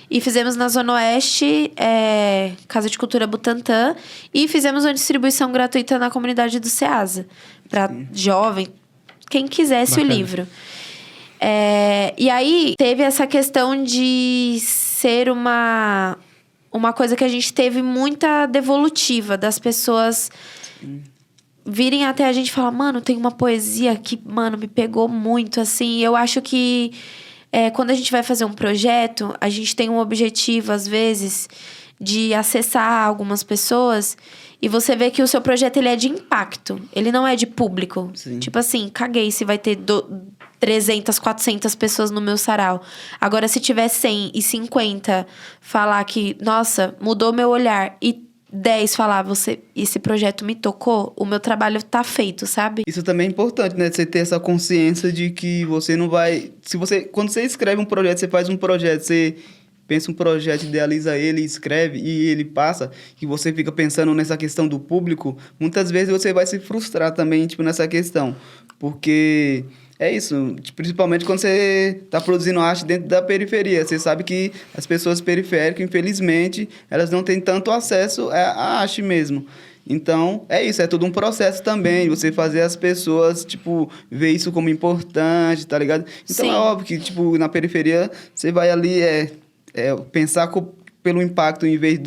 e fizemos na Zona Oeste, Casa de Cultura Butantã, e fizemos uma distribuição gratuita na comunidade do Ceasa, para jovem, quem quisesse o livro. E aí, teve essa questão de ser uma coisa que a gente teve muita devolutiva das pessoas virem até a gente e falar, mano, tem uma poesia que, mano, me pegou muito, assim. Eu acho que quando a gente vai fazer um projeto, a gente tem um objetivo, às vezes, de acessar algumas pessoas e você vê que o seu projeto ele é de impacto, ele não é de público. Sim. Tipo assim, caguei se vai ter 300, 400 pessoas no meu sarau. Agora, se tiver 100 e 50 falar que, nossa, mudou meu olhar e 10 falar, esse projeto me tocou, o meu trabalho tá feito, sabe? Isso também é importante, né? Você ter essa consciência de que você não vai... Quando você escreve um projeto, você faz um projeto, você pensa um projeto, idealiza ele, escreve e ele passa, e você fica pensando nessa questão do público, muitas vezes você vai se frustrar também, tipo, nessa questão. Porque é isso, principalmente quando você está produzindo arte dentro da periferia. Você sabe que as pessoas periféricas, infelizmente, elas não têm tanto acesso à arte mesmo. Então, é isso, é todo um processo também, você fazer as pessoas, tipo, ver isso como importante, tá ligado? Então, Sim. É óbvio que, tipo, na periferia, você vai ali, pensar pelo impacto em vez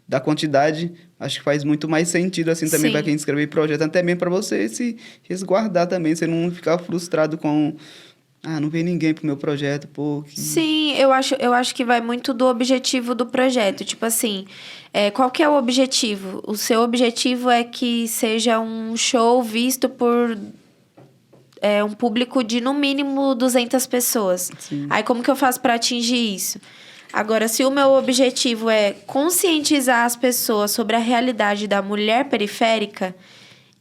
da quantidade, acho que faz muito mais sentido, assim, também Sim. para quem escreve projeto, até mesmo para você se resguardar também, você não ficar frustrado com... não vem ninguém pro meu projeto, pô... Sim, eu acho que vai muito do objetivo do projeto. Tipo assim, qual que é o objetivo? O seu objetivo é que seja um show visto por um público de, no mínimo, 200 pessoas. Sim. Aí, como que eu faço para atingir isso? Agora, se o meu objetivo é conscientizar as pessoas sobre a realidade da mulher periférica...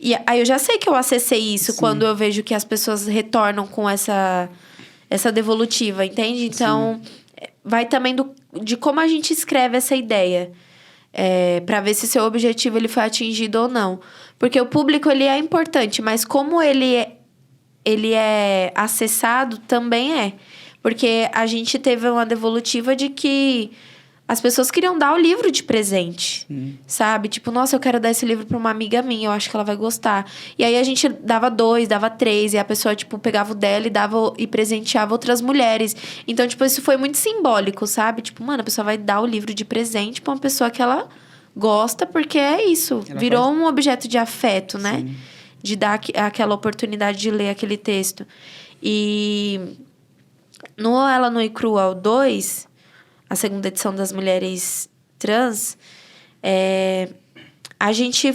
E aí eu já sei que eu acessei isso. Sim. Quando eu vejo que as pessoas retornam com essa devolutiva, entende? Então, vai também de como a gente escreve essa ideia. Para ver se seu objetivo ele foi atingido ou não. Porque o público ele é importante, mas como ele é acessado, também é. Porque a gente teve uma devolutiva de que as pessoas queriam dar o livro de presente, sabe? Tipo, nossa, eu quero dar esse livro pra uma amiga minha, eu acho que ela vai gostar. E aí a gente dava 2, dava 3, e a pessoa, tipo, pegava o dela e presenteava outras mulheres. Então, tipo, isso foi muito simbólico, sabe? Tipo, mano, a pessoa vai dar o livro de presente pra uma pessoa que ela gosta, porque é isso. Virou um objeto de afeto, né? Sim. De dar aquela oportunidade de ler aquele texto. E no Ela Nua e Crua 2... a segunda edição das Mulheres Trans, a gente,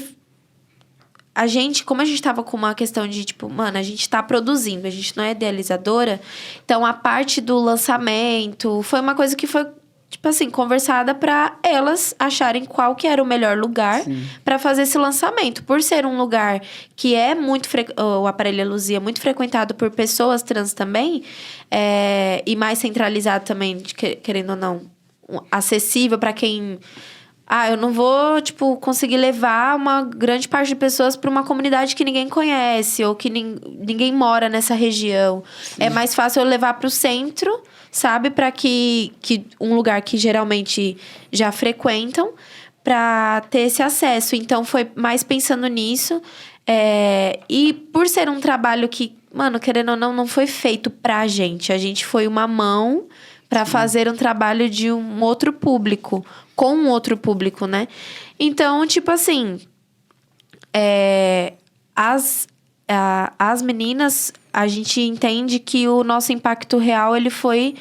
como a gente tava com uma questão de, tipo, mano, a gente tá produzindo, a gente não é idealizadora, então a parte do lançamento foi uma coisa que foi, tipo assim, conversada para elas acharem qual que era o melhor lugar para fazer esse lançamento. Por ser um lugar que é muito... o Aparelho Luzia é muito frequentado por pessoas trans também, e mais centralizado também, querendo ou não, acessível para quem... eu não vou, tipo, conseguir levar uma grande parte de pessoas para uma comunidade que ninguém conhece ou que ninguém mora nessa região. Sim. É mais fácil eu levar para o centro, sabe? Para que um lugar que geralmente já frequentam, para ter esse acesso. Então, foi mais pensando nisso. E por ser um trabalho que, mano, querendo ou não foi feito pra gente. A gente foi uma mão para fazer um trabalho de um outro público, com um outro público, né? Então, tipo assim, as meninas, a gente entende que o nosso impacto real, ele foi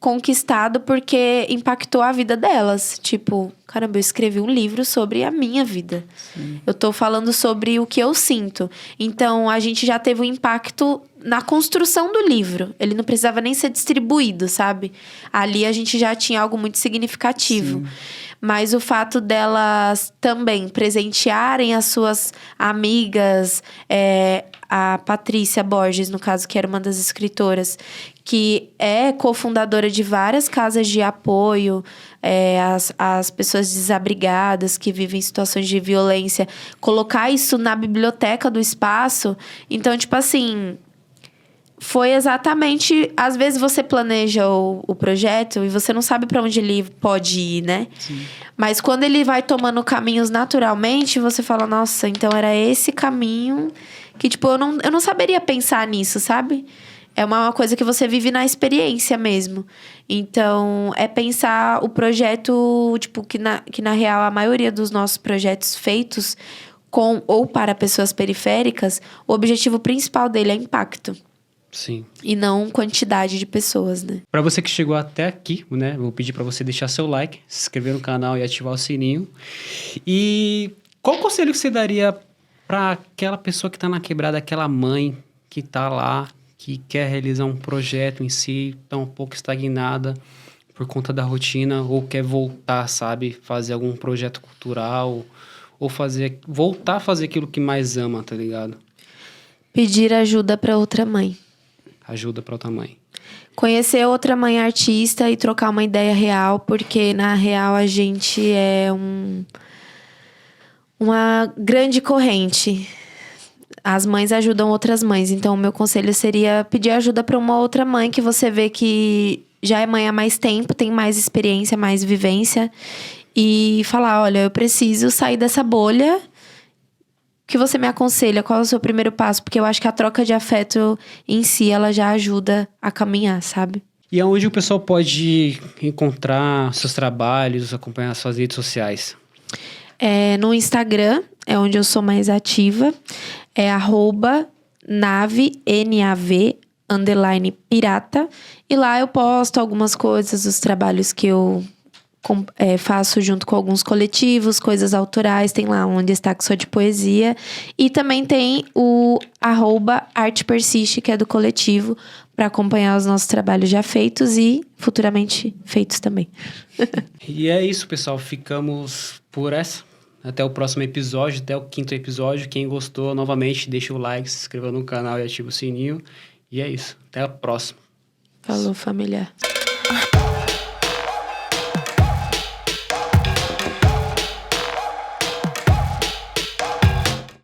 conquistado porque impactou a vida delas. Tipo, caramba, eu escrevi um livro sobre a minha vida. Sim. Eu tô falando sobre o que eu sinto. Então, a gente já teve um impacto na construção do livro. Ele não precisava nem ser distribuído, sabe? Ali a gente já tinha algo muito significativo. Sim. Mas o fato delas também presentearem as suas amigas, a Patrícia Borges, no caso, que era uma das escritoras, que é cofundadora de várias casas de apoio, as pessoas desabrigadas que vivem em situações de violência, colocar isso na biblioteca do espaço. Então, tipo assim, foi exatamente... Às vezes você planeja o projeto e você não sabe para onde ele pode ir, né? Sim. Mas quando ele vai tomando caminhos naturalmente, você fala, nossa, então era esse caminho que, tipo, eu não saberia pensar nisso, sabe? É uma coisa que você vive na experiência mesmo. Então, é pensar o projeto, tipo, que na real, a maioria dos nossos projetos feitos com ou para pessoas periféricas, o objetivo principal dele é impacto. Sim. E não quantidade de pessoas, né? Para você que chegou até aqui, né? Vou pedir para você deixar seu like, se inscrever no canal e ativar o sininho. E qual conselho que você daria para aquela pessoa que tá na quebrada, aquela mãe que tá lá, que quer realizar um projeto em si, tá um pouco estagnada por conta da rotina, ou quer voltar, sabe? Fazer algum projeto cultural, ou voltar a fazer aquilo que mais ama, tá ligado? Pedir ajuda para outra mãe. Ajuda para outra mãe. Conhecer outra mãe artista e trocar uma ideia real, porque na real a gente é uma grande corrente. As mães ajudam outras mães, então o meu conselho seria pedir ajuda para uma outra mãe que você vê que já é mãe há mais tempo, tem mais experiência, mais vivência, e falar, olha, eu preciso sair dessa bolha. O que você me aconselha? Qual é o seu primeiro passo? Porque eu acho que a troca de afeto em si, ela já ajuda a caminhar, sabe? E aonde o pessoal pode encontrar seus trabalhos, acompanhar suas redes sociais? No Instagram, é onde eu sou mais ativa. É @nave, NAV, _pirata. E lá eu posto algumas coisas, os trabalhos que eu faço junto com alguns coletivos, coisas autorais, tem lá um destaque só de poesia. E também tem o @artepersiste, que é do coletivo, para acompanhar os nossos trabalhos já feitos e futuramente feitos também. E é isso, pessoal. Ficamos por essa. Até o próximo episódio, até o 5º episódio. Quem gostou, novamente, deixa o like, se inscreva no canal e ativa o sininho. E é isso. Até a próxima. Falou, família.